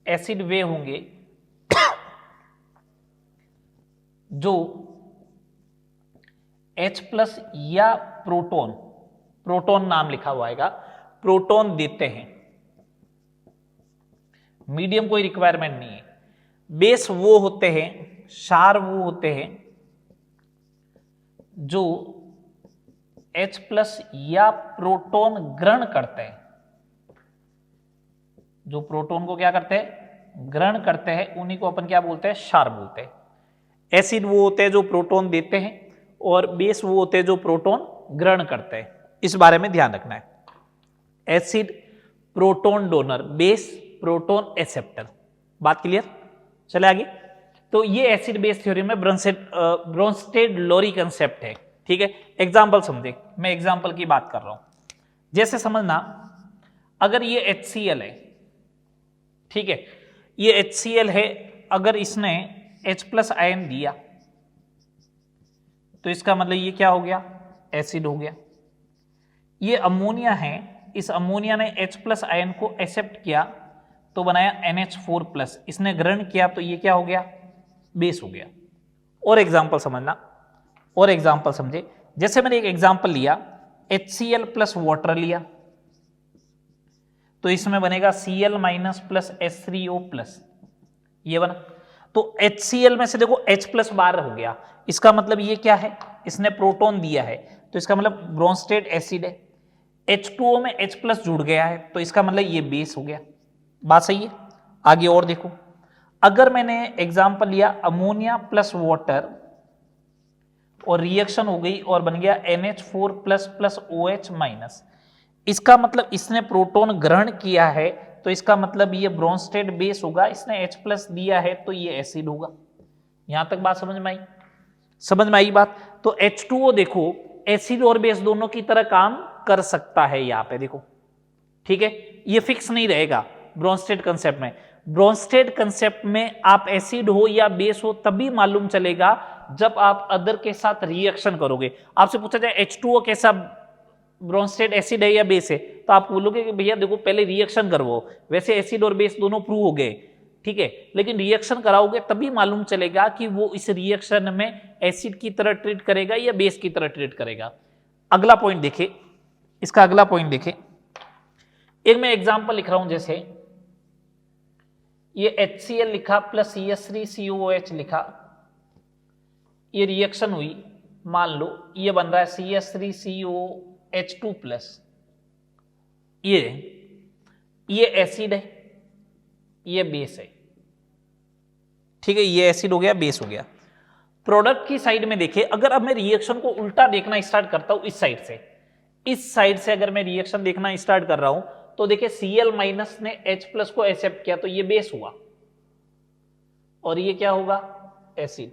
एसिड वे होंगे जो H+ या प्रोटॉन, प्रोटॉन नाम लिखा हुआ आएगा, प्रोटॉन देते हैं। मीडियम कोई रिक्वायरमेंट नहीं है। बेस वो होते हैं, क्षार वो होते हैं जो H+ या प्रोटॉन ग्रहण करते हैं, जो प्रोटॉन को क्या करते हैं, ग्रहण करते हैं, उन्हीं को अपन क्या बोलते हैं, क्षार बोलते हैं। एसिड वो होते हैं जो प्रोटॉन देते हैं, और बेस वो होते हैं जो प्रोटॉन ग्रहण करते हैं। इस बारे में ध्यान रखना है। Acid proton donor, base proton acceptor. बात क्लियर? चले आगे। तो ये एसिड बेस थ्योरी में ब्रोंस्टेड-लोरी कंसेप्ट है। ठीक है, एग्जाम्पल समझे, मैं एग्जाम्पल की बात कर रहा हूं। जैसे समझना, अगर ये HCl है, ठीक है, ये HCl है, अगर इसने H+ आयन दिया तो इसका मतलब ये क्या हो गया, एसिड हो गया। ये अमोनिया है, इस अमोनिया ने H+ आयन को एक्सेप्ट किया तो बनाया NH4+, इसने ग्रहण किया तो ये क्या हो गया, बेस हो गया। और एग्जाम्पल समझना, और एग्जाम्पल समझे। जैसे मैंने एक एग्जाम्पल लिया, HCl प्लस वाटर लिया तो इसमें बनेगा Cl- प्लस H3O+, ये बना। तो HCl में से देखो H+ बाहर हो गया, इसका मतलब ये क्या है, इसने प्रोटॉन दिया है, तो इसका मतलब ब्रोंस्टेड एसिड है। H2O में H+ जुड़ गया है, तो इसका मतलब ये बेस हो गया। बात सही है? आगे और देखो, अगर मैंने एग्जाम्पल लिया अमोनिया प्लस वाटर और रिएक्शन हो गई और बन गया NH4+ OH-, इसका मतलब इसने प्रोटॉन ग्रहण किया है, तो इसका मतलब ये ब्रोंस्टेड बेस होगा, इसने H+ दिया है तो ये एसिड होगा। यहां तक बात समझ में आई? समझ में आई बात? तो H2O देखो एसिड और बेस दोनों की तरह काम कर सकता है यहां पे देखो, ठीक है, ये फिक्स नहीं रहेगा ब्रोंस्टेड कंसेप्ट में। ब्रोंस्टेड कंसेप्ट में आप एसिड हो या बेस हो तभी मालूम चलेगा जब आप अदर के साथ रिएक्शन करोगे। आपसे पूछा जाए H2O कैसा ब्रोंस्टेड एसिड है या बेस है, तो आप बोलोगे कि भैया देखो पहले रिएक्शन करवाओ। वैसे एसिड और बेस दोनों प्रूव हो गए, ठीक है, लेकिन रिएक्शन कराओगे तभी मालूम चलेगा कि वो इस रिएक्शन में एसिड की तरह ट्रीट करेगा या बेस की तरह ट्रीट करेगा। अगला पॉइंट देखे, इसका अगला पॉइंट देखे, एक मैं एग्जांपल लिख रहा हूं। जैसे ये HCl लिखा प्लस CH3COOH लिखा, ये रिएक्शन हुई, मान लो ये बन रहा है CH3COH2+, ये एसिड है, ये बेस है, ठीक है, ये एसिड हो गया, बेस हो गया। प्रोडक्ट की साइड में देखे, अगर अब मैं रिएक्शन को उल्टा देखना स्टार्ट करता हूं, इस साइड से, इस साइड से अगर मैं रिएक्शन देखना स्टार्ट कर रहा हूं, तो देखिए Cl- ने H+ को एक्सेप्ट किया तो ये बेस हुआ और ये क्या होगा, एसिड।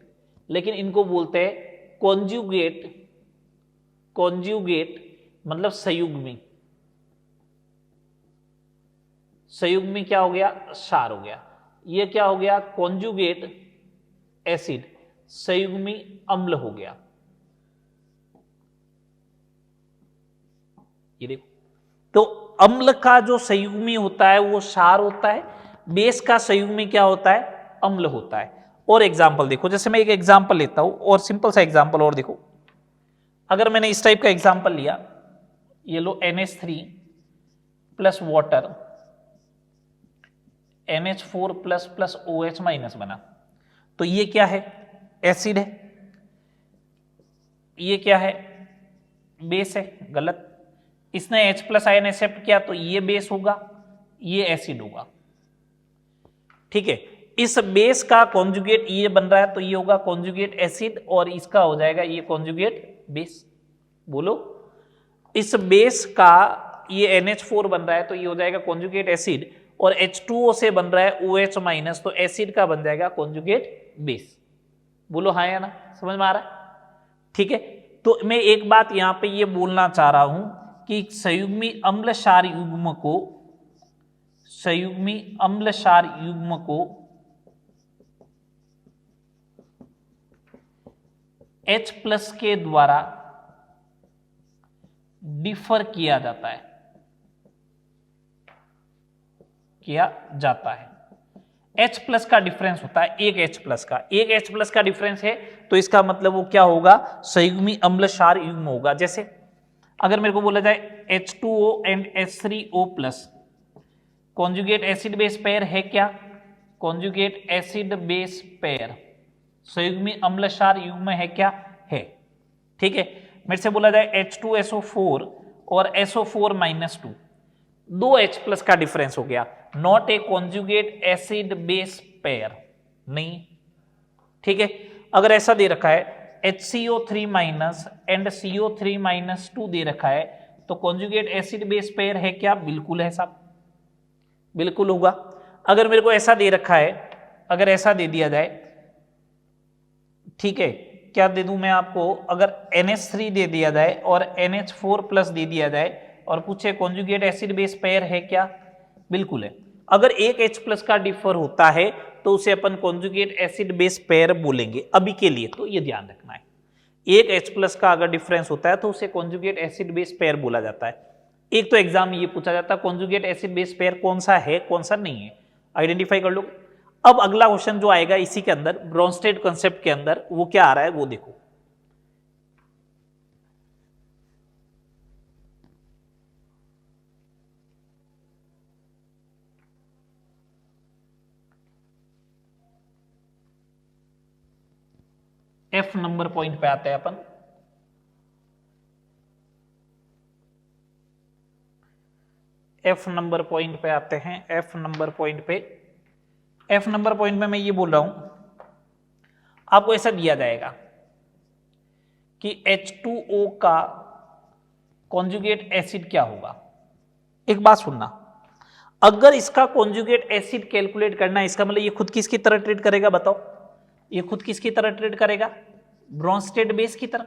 लेकिन इनको बोलते हैं कॉन्जुगेट, कॉन्जुगेट मतलब संयुग्मी, संयुग्मी क्या हो गया, क्षार हो गया। ये क्या हो गया, कॉन्जुगेट एसिड, संयुग्मी अम्ल हो गया। ये देखो, तो अम्ल का जो संयुग्मी होता है वो क्षार होता है, बेस का संयुग्मी क्या होता है, अम्ल होता है। और एग्जाम्पल देखो, जैसे मैं एक एग्जाम्पल लेता हूं और सिंपल सा एग्जाम्पल और देखो, अगर मैंने इस टाइप का एग्जाम्पल लिया, ये लो NH3 plus water NH4+ OH- बना, तो ये क्या है, एसिड है। ये क्या है, बेस है। गलत, इसने H+ आयन एक्सेप्ट किया तो ये बेस होगा, ये एसिड होगा, ठीक है। इस बेस का कॉन्जुगेट ये बन रहा है तो ये होगा कॉन्जुगेट एसिड और इसका हो जाएगा ये कॉन्जुगेट बेस। बोलो, इस बेस का ये NH4 बन रहा है तो ये हो जाएगा कॉन्जुगेट एसिड, और H2O से बन रहा है OH- तो एसिड का बन जाएगा कॉन्जुगेट बेस। बोलो हाँ या ना, समझ में आ रहा है? ठीक है, तो मैं एक बात यहां पे ये बोलना चाह रहा हूं कि संयुग्मी अम्ल क्षार युग्म को, संयुग्मी अम्ल क्षार युग्म को H+ के द्वारा डिफर किया जाता है, H प्लस का डिफरेंस होता है, एक H प्लस का डिफरेंस है, तो इसका मतलब वो क्या होगा, संयुग्मी अम्ल क्षार युग्म होगा। जैसे अगर मेरे को बोला जाए H2O and H3O plus conjugate acid base pair है क्या, कॉन्जुगेट एसिड बेस पेयर संयुग्मी अम्ल क्षार युग्म है क्या, है। ठीक है, मेरे से बोला जाए H2SO4 और SO4 -2, दो H प्लस का डिफरेंस हो गया, not a conjugate acid base pair, नहीं। ठीक है, अगर ऐसा दे रखा है HCO3 माइनस एंड CO3 -2 दे रखा है, तो कॉन्जुगेट एसिड बेस पेयर है क्या, बिल्कुल है साहब, बिल्कुल होगा। अगर मेरे को ऐसा दे रखा है, अगर ऐसा दे दिया जाए, ठीक है, क्या दे दूं मैं आपको, अगर NH3 दे दिया जाए और NH4 प्लस दे दिया जाए और पूछे कॉन्जुगेट एसिड बेस पेयर है क्या, बिल्कुल है। अगर एक H प्लस का डिफर होता है तो उसे अपन कॉन्जुगेट एसिड बेस पेयर बोलेंगे अभी के लिए, तो ये ध्यान रखना है। एक H प्लस का अगर डिफरेंस होता है तो उसे कॉन्जुगेट एसिड बेस पेयर बोला जाता है। एक तो एग्जाम में ये पूछा जाता है कॉन्जुगेट एसिड बेस पेयर कौन सा है कौन सा नहीं है, आइडेंटिफाई कर लो। अब अगला क्वेश्चन जो आएगा इसी के अंदर, ब्रोंस्टेड कॉन्सेप्ट के अंदर, वो क्या आ रहा है वो देखो। F नंबर पॉइंट पे आते हैं अपन। F नंबर पॉइंट पे आते हैं। F नंबर पॉइंट में मैं ये बोल रहा हूं, आपको ऐसा दिया जाएगा कि H2O का कॉन्जुगेट एसिड क्या होगा। एक बात सुनना, अगर इसका कॉन्जुगेट एसिड कैलकुलेट करना है, इसका मतलब ये खुद किसकी तरह ट्रीट करेगा, बताओ, ये खुद किसकी तरह ट्रीट करेगा, ब्रोंस्टेड बेस की तरह।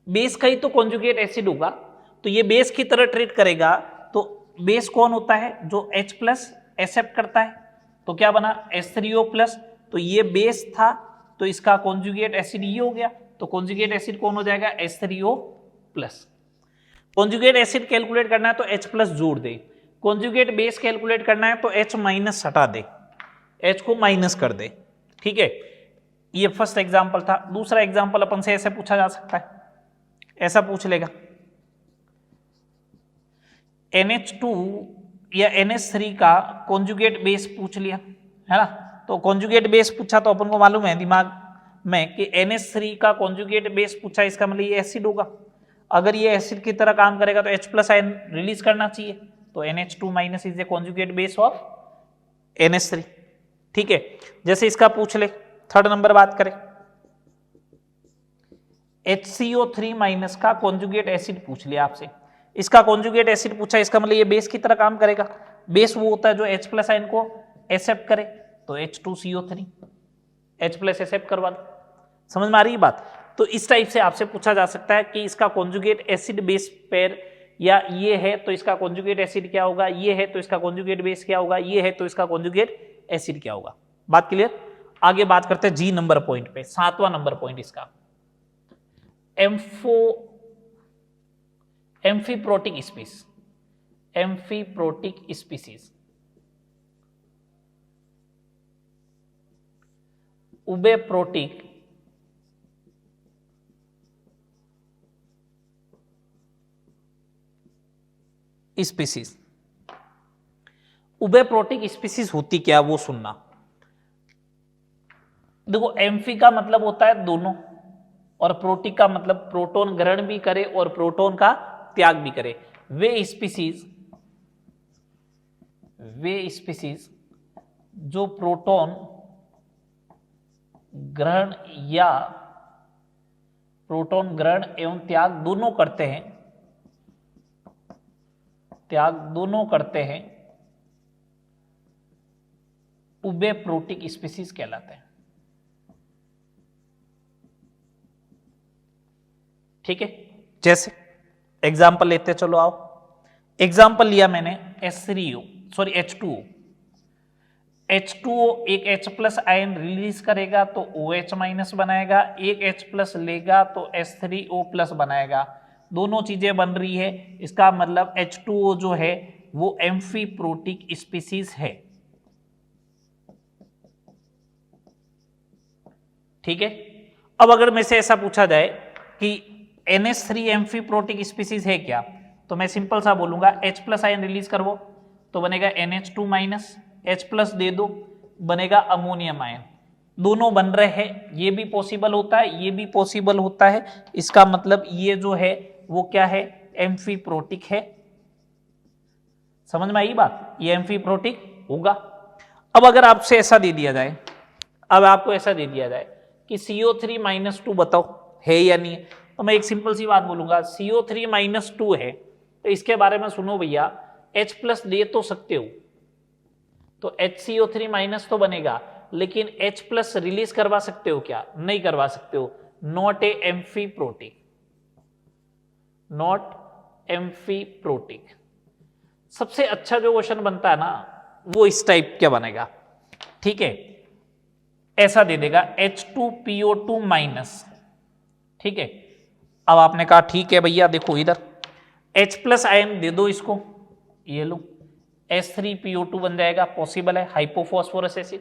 बेस का ही तो कॉन्जुगेट एसिड होगा, तो ये बेस की तरह ट्रीट करेगा। तो बेस कौन होता है, जो H प्लस एक्सेप्ट करता है, तो क्या बना H3O प्लस, तो ये बेस था, तो इसका कॉन्जुगेट एसिड ये हो गया, तो कॉन्जुगेट एसिड कौन हो जाएगा, H3O plus. Conjugate acid calculate करना है तो H प्लस जोड़ दे, कॉन्जुगेट बेस कैलकुलेट करना है तो H माइनस हटा दे, H को माइनस कर दे। ठीक है, ये फर्स्ट एग्जांपल था। दूसरा एग्जांपल अपन से ऐसे पूछा जा सकता है, ऐसा पूछ लेगा, NH2 या NH3 का कॉन्जुगेट बेस पूछ लिया, है ना। तो कॉन्जुगेट बेस पूछा तो अपन को मालूम है दिमाग में कि NH3 का कॉन्जुगेट बेस पूछा, इसका मतलब ये एसिड होगा। अगर ये एसिड की तरह काम करेगा तो H प्लस आयन रिलीज करना चाहिए, तो NH2 minus is a conjugate base of NH3। ठीक है, जैसे इसका पूछ ले, थर्ड नंबर बात करें, HCO3 माइनस का कॉन्जुगेट एसिड पूछ लिया आपसे, इसका कॉन्जुगेट एसिड पूछा, इसका मतलब ये बेस की तरह काम करेगा। बेस वो होता है जो H प्लस आयन को एक्सेप्ट करे, तो H2CO3 H प्लस एक्सेप्ट करवा दो। समझ में आ रही है बात। तो इस टाइप से आपसे पूछा जा सकता है कि इसका कॉन्जुगेट एसिड बेस पेयर, या ये है तो इसका कॉन्जुगेट एसिड क्या होगा, ये है तो इसका कॉन्जुगेट बेस क्या होगा, ये है तो इसका कॉन्जुगेट एसिड क्या होगा। बात क्लियर। आगे बात करते हैं G नंबर पॉइंट पे, 7वां नंबर पॉइंट इसका, एम्फीप्रोटिक स्पीसीज, उबेप्रोटिक स्पीसीज। उबेप्रोटिक स्पीसीज होती क्या वो सुनना। देखो, एम्फी का मतलब होता है दोनों, और प्रोटिक का मतलब प्रोटॉन ग्रहण भी करे और प्रोटॉन का त्याग भी करे। वे स्पीसीज जो प्रोटॉन ग्रहण या प्रोटॉन ग्रहण एवं त्याग दोनों करते हैं, उबेप्रोटिक स्पीसीज कहलाते हैं। ठीक है, जैसे एग्जाम्पल लेते चलो आओ। एग्जाम्पल लिया मैंने H2O। H2O एक H प्लस आयन रिलीज करेगा तो OH माइनस बनाएगा, एक H प्लस लेगा तो H3O प्लस बनाएगा। दोनों चीजें बन रही है, इसका मतलब H2O जो है वो एम्फीप्रोटिक स्पीसीज है। ठीक है, अब अगर मैं से ऐसा पूछा जाए कि NH3 एम्फीप्रोटिक स्पीसीज है क्या, तो मैं सिंपल सा बोलूंगा H+ आयन रिलीज करवो तो बनेगा NH2-, H+ दे दो बनेगा अमोनियम आयन। दोनों बन रहे हैं, ये भी पॉसिबल होता है, ये भी पॉसिबल होता है। इसका मतलब ये जो है वो क्या है, एम्फीप्रोटिक है। समझ में आई बात, ये एम्फीप्रोटिक होगा। अब अगर आपसे ऐसा दे दिया जाए, अब आपको ऐसा दे दिया जाए कि CO3-2 बताओ है या नहीं है, तो मैं एक सिंपल सी बात बोलूंगा CO3-2 है तो इसके बारे में सुनो भैया, H+ दे तो सकते हो तो HCO3- तो बनेगा, लेकिन H+ रिलीज करवा सकते हो क्या, नहीं करवा सकते हो। Not a amphiprotic, not amphiprotic. सबसे अच्छा जो क्वेश्चन बनता है ना वो इस टाइप क्या बनेगा, ठीक है, ऐसा दे देगा H2PO2-। ठीक है, अब आपने कहा ठीक है भैया देखो इधर H+ आयन दे दो इसको, ये लो H3PO2 बन जाएगा, पॉसिबल है, हाइपोफॉस्फोरस एसिड।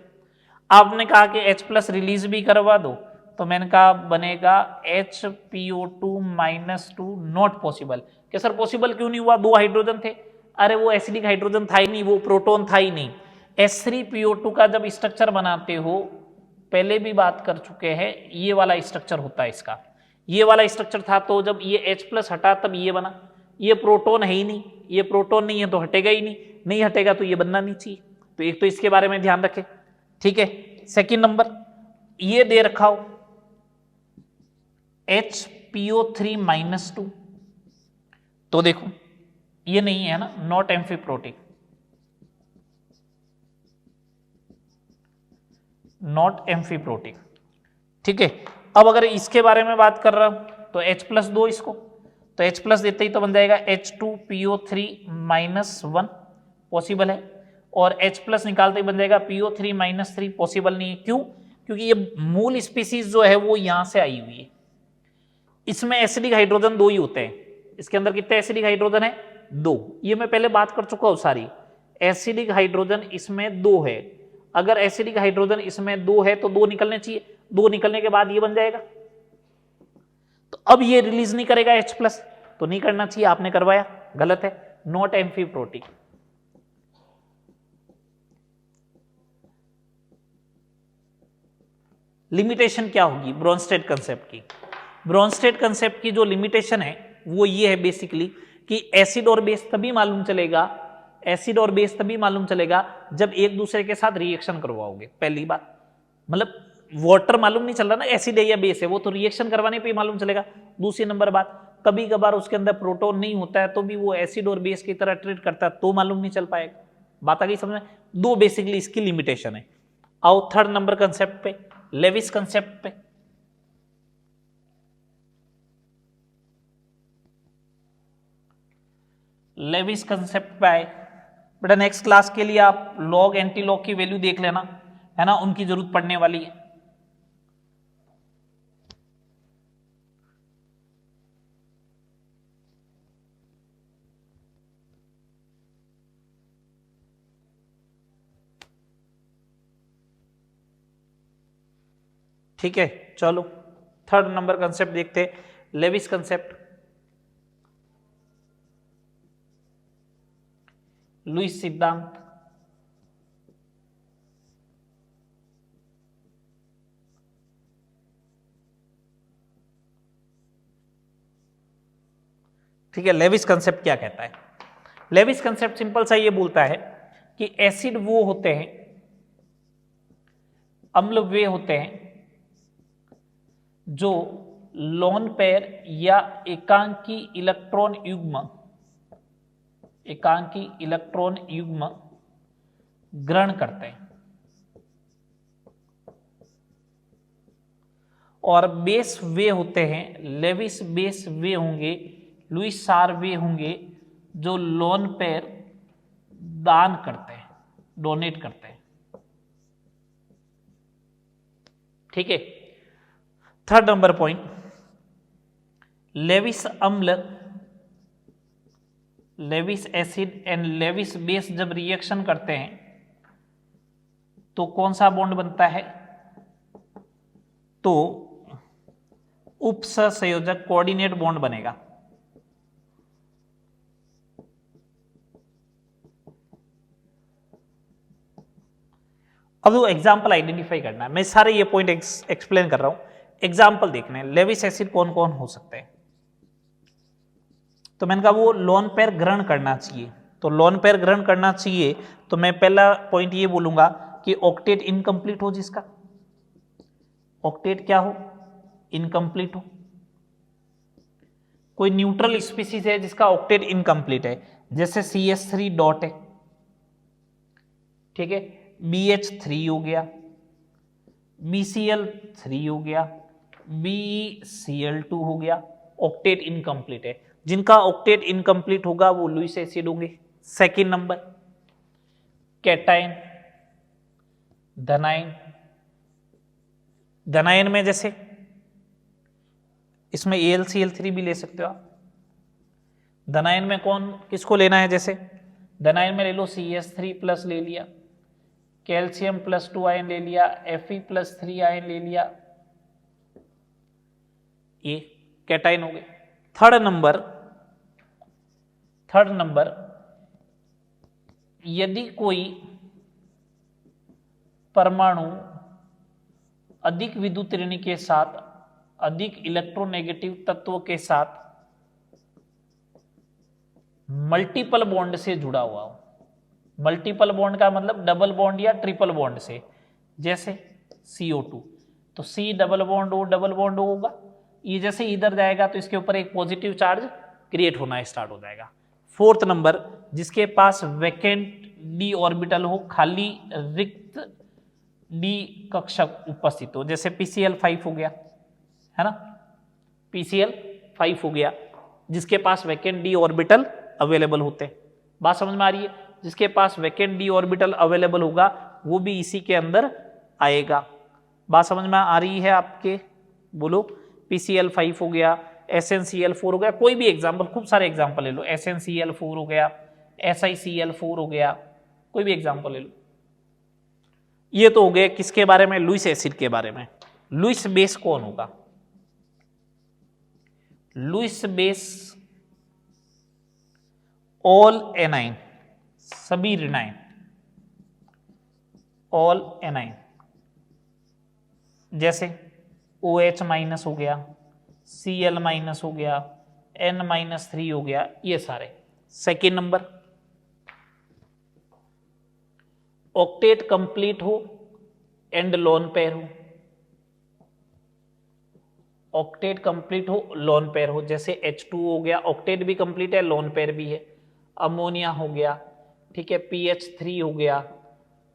आपने कहा कि H+ रिलीज भी करवा दो तो मैंने कहा बनेगा HPO2-2 नॉट पॉसिबल। क्या सर पॉसिबल क्यों नहीं हुआ, 2 हाइड्रोजन थे, अरे वो एसिडिक हाइड्रोजन था ही नहीं, वो प्रोटॉन था ही नहीं। H3PO2 का जब स्ट्रक्चर बनाते हो, पहले भी बात कर चुके हैं, ये वाला स्ट्रक्चर होता है इसका, ये वाला स्ट्रक्चर था, तो जब ये H+ हटा तब ये बना। ये प्रोटॉन है ही नहीं, ये प्रोटॉन नहीं है तो हटेगा ही नहीं, नहीं हटेगा तो ये बनना नहीं चाहिए। तो एक तो इसके बारे में ध्यान रखें। ठीक है, सेकंड नंबर ये दे रखा हो HPO3-2, तो देखो ये नहीं है ना, नॉट एम्फीप्रोटिक, नॉट एम्फीप्रोटिक। ठीक है, अब अगर इसके बारे में बात कर रहा हूं तो H+ दो इसको, तो H+ देते ही तो बन जाएगा H2PO3-1, पॉसिबल है, और H+ निकालते ही बन जाएगा PO3-3, पॉसिबल नहीं है। क्यों, क्योंकि ये मूल स्पीसीज जो है वो यहां से आई हुई है, इसमें एसिडिक हाइड्रोजन 2 ही होते हैं। इसके अंदर कितने एसिडिक हाइड्रोजन है, 2, ये मैं पहले बात कर चुका हूं सारी। एसिडिक हाइड्रोजन इसमें 2 है, अगर एसिडिक हाइड्रोजन इसमें 2 है तो 2 निकलने चाहिए, 2 निकलने के बाद ये बन जाएगा। तो अब ये रिलीज नहीं करेगा H+, तो नहीं करना चाहिए, आपने करवाया, गलत है, नॉट एम्फीप्रोटिक। लिमिटेशन क्या होगी ब्रोंस्टेड कंसेप्ट की, ब्रोंस्टेड कंसेप्ट की जो लिमिटेशन है वो ये है बेसिकली कि एसिड और बेस तभी मालूम चलेगा, एसिड और बेस तभी मालूम चलेगा जब एक दूसरे के साथ रिएक्शन करवाओगे। पहली बात, मतलब वाटर मालूम नहीं चल रहा ना एसिड है या बेस है, वो तो रिएक्शन करवाने पे ही मालूम चलेगा। दूसरी नंबर बात, कभी कभार उसके अंदर प्रोटॉन नहीं होता है तो भी वो एसिड और बेस की तरह ट्रीट करता है तो मालूम नहीं चल पाएगा। बात आ गई समझ में, दो बेसिकली इसकी लिमिटेशन है। आओ थर्ड नंबर कंसेप्ट पे, लेविस कंसेप्ट पे। लेविस कंसेप्ट पे आए बेटा, नेक्स्ट क्लास के लिए आप लॉग एंटी लॉग की वैल्यू देख लेना, है ना, उनकी जरूरत पड़ने वाली है। ठीक है, चलो थर्ड नंबर कंसेप्ट देखते हैं, लेविस कंसेप्ट, लुईस सिद्धांत। ठीक है, लेविस कंसेप्ट क्या कहता है, लेविस कंसेप्ट सिंपल सा ये बोलता है कि एसिड वो होते हैं, अम्ल वे होते हैं जो लोन पेयर या एकांकी इलेक्ट्रॉन युग्म, एकांकी इलेक्ट्रॉन युग्म ग्रहण करते हैं, और बेस वे होते हैं, लेविस बेस वे होंगे, लुईस सार वे होंगे जो लोन पेयर दान करते हैं, डोनेट करते हैं। ठीक है, थर्ड नंबर पॉइंट, लेविस अम्ल, Lewis acid and Lewis base जब रिएक्शन करते हैं तो कौन सा बॉन्ड बनता है? तो उपसंयोजक कोऑर्डिनेट बॉन्ड बनेगा। अब वो एग्जाम्पल आइडेंटिफाई करना है, मैं सारे ये पॉइंट एक्सप्लेन कर रहा हूं, एग्जाम्पल देखने हैं। लेविस एसिड कौन कौन हो सकते हैं? तो मैंने कहा वो लोन पेयर ग्रहण करना चाहिए, तो लोन पेयर ग्रहण करना चाहिए तो मैं पहला पॉइंट ये बोलूंगा कि ऑक्टेट इनकम्प्लीट हो, जिसका ऑक्टेट क्या हो? इनकम्प्लीट हो। कोई न्यूट्रल स्पीसीज है जिसका ऑक्टेट इनकम्प्लीट है, जैसे CH3 डॉट है, ठीक है, BH3 हो गया, BCl3 हो गया, BeCl2 हो गया, ऑक्टेट इनकम्प्लीट है। जिनका ऑक्टेट इनकम्प्लीट होगा वो लुईस एसिड होंगे। सेकेंड नंबर कैटायन, धनायन, धनायन में जैसे इसमें AlCl3 भी ले सकते हो आप। धनायन में कौन किसको लेना है? जैसे धनायन में ले लो CH3 प्लस ले लिया, कैल्शियम +2 आयन ले लिया, Fe+3 आयन ले लिया, ये कैटायन हो गए। थर्ड नंबर यदि कोई परमाणु अधिक विद्युत ऋण के साथ अधिक इलेक्ट्रोनेगेटिव तत्वों के साथ मल्टीपल बॉन्ड से जुड़ा हुआ हो, मल्टीपल बॉन्ड का मतलब डबल बॉन्ड या ट्रिपल बॉन्ड से, जैसे CO2, तो C double bond O double bond O होगा, ये जैसे इधर जाएगा तो इसके ऊपर एक पॉजिटिव चार्ज क्रिएट होना स्टार्ट हो जाएगा। फोर्थ नंबर जिसके पास वैकेंट d ऑर्बिटल हो, खाली रिक्त d कक्षक उपस्थित हो, जैसे PCl5 हो गया, है ना, PCl5 हो गया, जिसके पास वैकेंट d ऑर्बिटल अवेलेबल होते हैं। बात समझ में आ रही है? जिसके पास वैकेंट d ऑर्बिटल अवेलेबल होगा वो भी इसी के अंदर आएगा। बात समझ में आ रही है आपके? बोलो। PCl5 हो गया, SnCl4 हो गया, कोई भी एग्जाम्पल, खूब सारे एग्जाम्पल ले लो, SnCl4 हो गया, SiCl4 हो गया, कोई भी एग्जाम्पल ले लो। ये तो हो गए किसके बारे में? लुईस एसिड के बारे में। लुईस बेस कौन होगा? लुईस बेस ऑल एनाइन, सभी ऋणायन, ऑल एनाइन, जैसे OH- हो गया, Cl- हो गया, N-3 हो गया, ये सारे। सेकेंड नंबर ऑक्टेट कंप्लीट हो एंड लोन पेयर हो, ऑक्टेट कंप्लीट हो, लोन पेयर हो, जैसे H2 हो गया, ऑक्टेट भी कंप्लीट है, लोन पेयर भी है। अमोनिया हो गया, ठीक है, PH3 हो गया,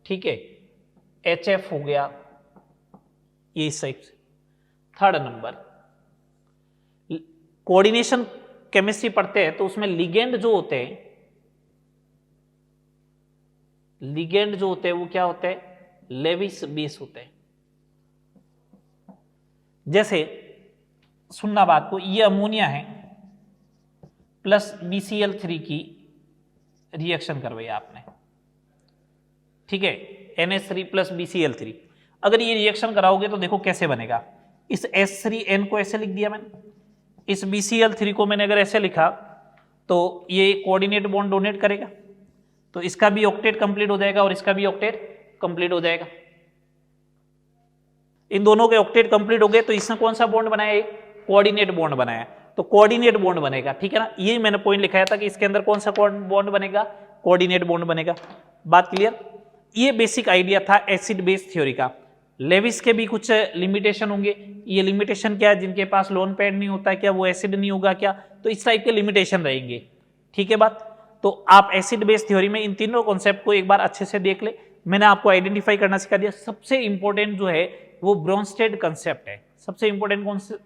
ठीक है, HF हो गया, ये इस टाइप से। थर्ड नंबर कोऑर्डिनेशन केमिस्ट्री पढ़ते हैं तो उसमें लिगेंड जो होते हैं, लिगेंड जो होते हैं वो क्या होते हैं? लेविस बेस होते हैं। जैसे सुनना बात को, ये अमोनिया है प्लस BCl3 की रिएक्शन करवाई आपने, ठीक है, NH3 प्लस BCl3। अगर ये रिएक्शन कराओगे तो देखो कैसे बनेगा। इस H3N को ऐसे लिख दिया मैंने, इस BCl3 को मैंने अगर ऐसे लिखा तो ये कोऑर्डिनेट बॉन्ड डोनेट करेगा, तो इसका भी ऑक्टेट कंप्लीट हो जाएगा और इसका भी ऑक्टेट कंप्लीट हो जाएगा। इन दोनों के ऑक्टेट कंप्लीट हो गए तो इसने कौन सा बॉन्ड बनाया? एक कोऑर्डिनेट बॉन्ड बनाया, तो कोऑर्डिनेट बॉन्ड बनेगा, ठीक है ना। ये मैंने पॉइंट लिखाया था कि इसके अंदर कौन सा बॉन्ड बनेगा? कोऑर्डिनेट बॉन्ड बनेगा। बात क्लियर? ये बेसिक आइडिया था एसिड बेस थ्योरी का। लेविस के भी कुछ लिमिटेशन होंगे, ये लिमिटेशन क्या है? जिनके पास लोन पेयर नहीं होता क्या वो एसिड नहीं होगा क्या? तो इस टाइप के लिमिटेशन रहेंगे, ठीक है बात। तो आप एसिड बेस थ्योरी में इन तीनों कॉन्सेप्ट को एक बार अच्छे से देख ले। मैंने आपको आइडेंटिफाई करना सिखा दिया। सबसे इंपॉर्टेंट जो है वो ब्रोंस्टेड कंसेप्ट है। सबसे इंपॉर्टेंट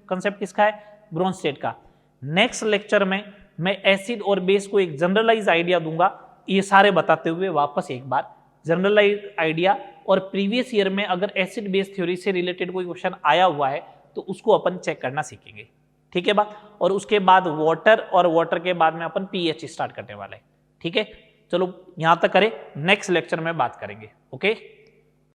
कंसेप्ट किसका है? ब्रोंस्टेड का। नेक्स्ट लेक्चर में मैं एसिड और बेस को एक जनरलाइज आइडिया दूंगा, ये सारे बताते हुए वापस एक बार जनरलाइज आइडिया, और प्रीवियस ईयर में अगर एसिड बेस थ्योरी से रिलेटेड कोई क्वेश्चन आया हुआ है तो उसको अपन चेक करना सीखेंगे। ठीक है बात। और उसके बाद वाटर, और वाटर के बाद में अपन पीएच स्टार्ट करने वाले हैं। ठीक है, चलो यहां तक करें, नेक्स्ट लेक्चर में बात करेंगे। ओके।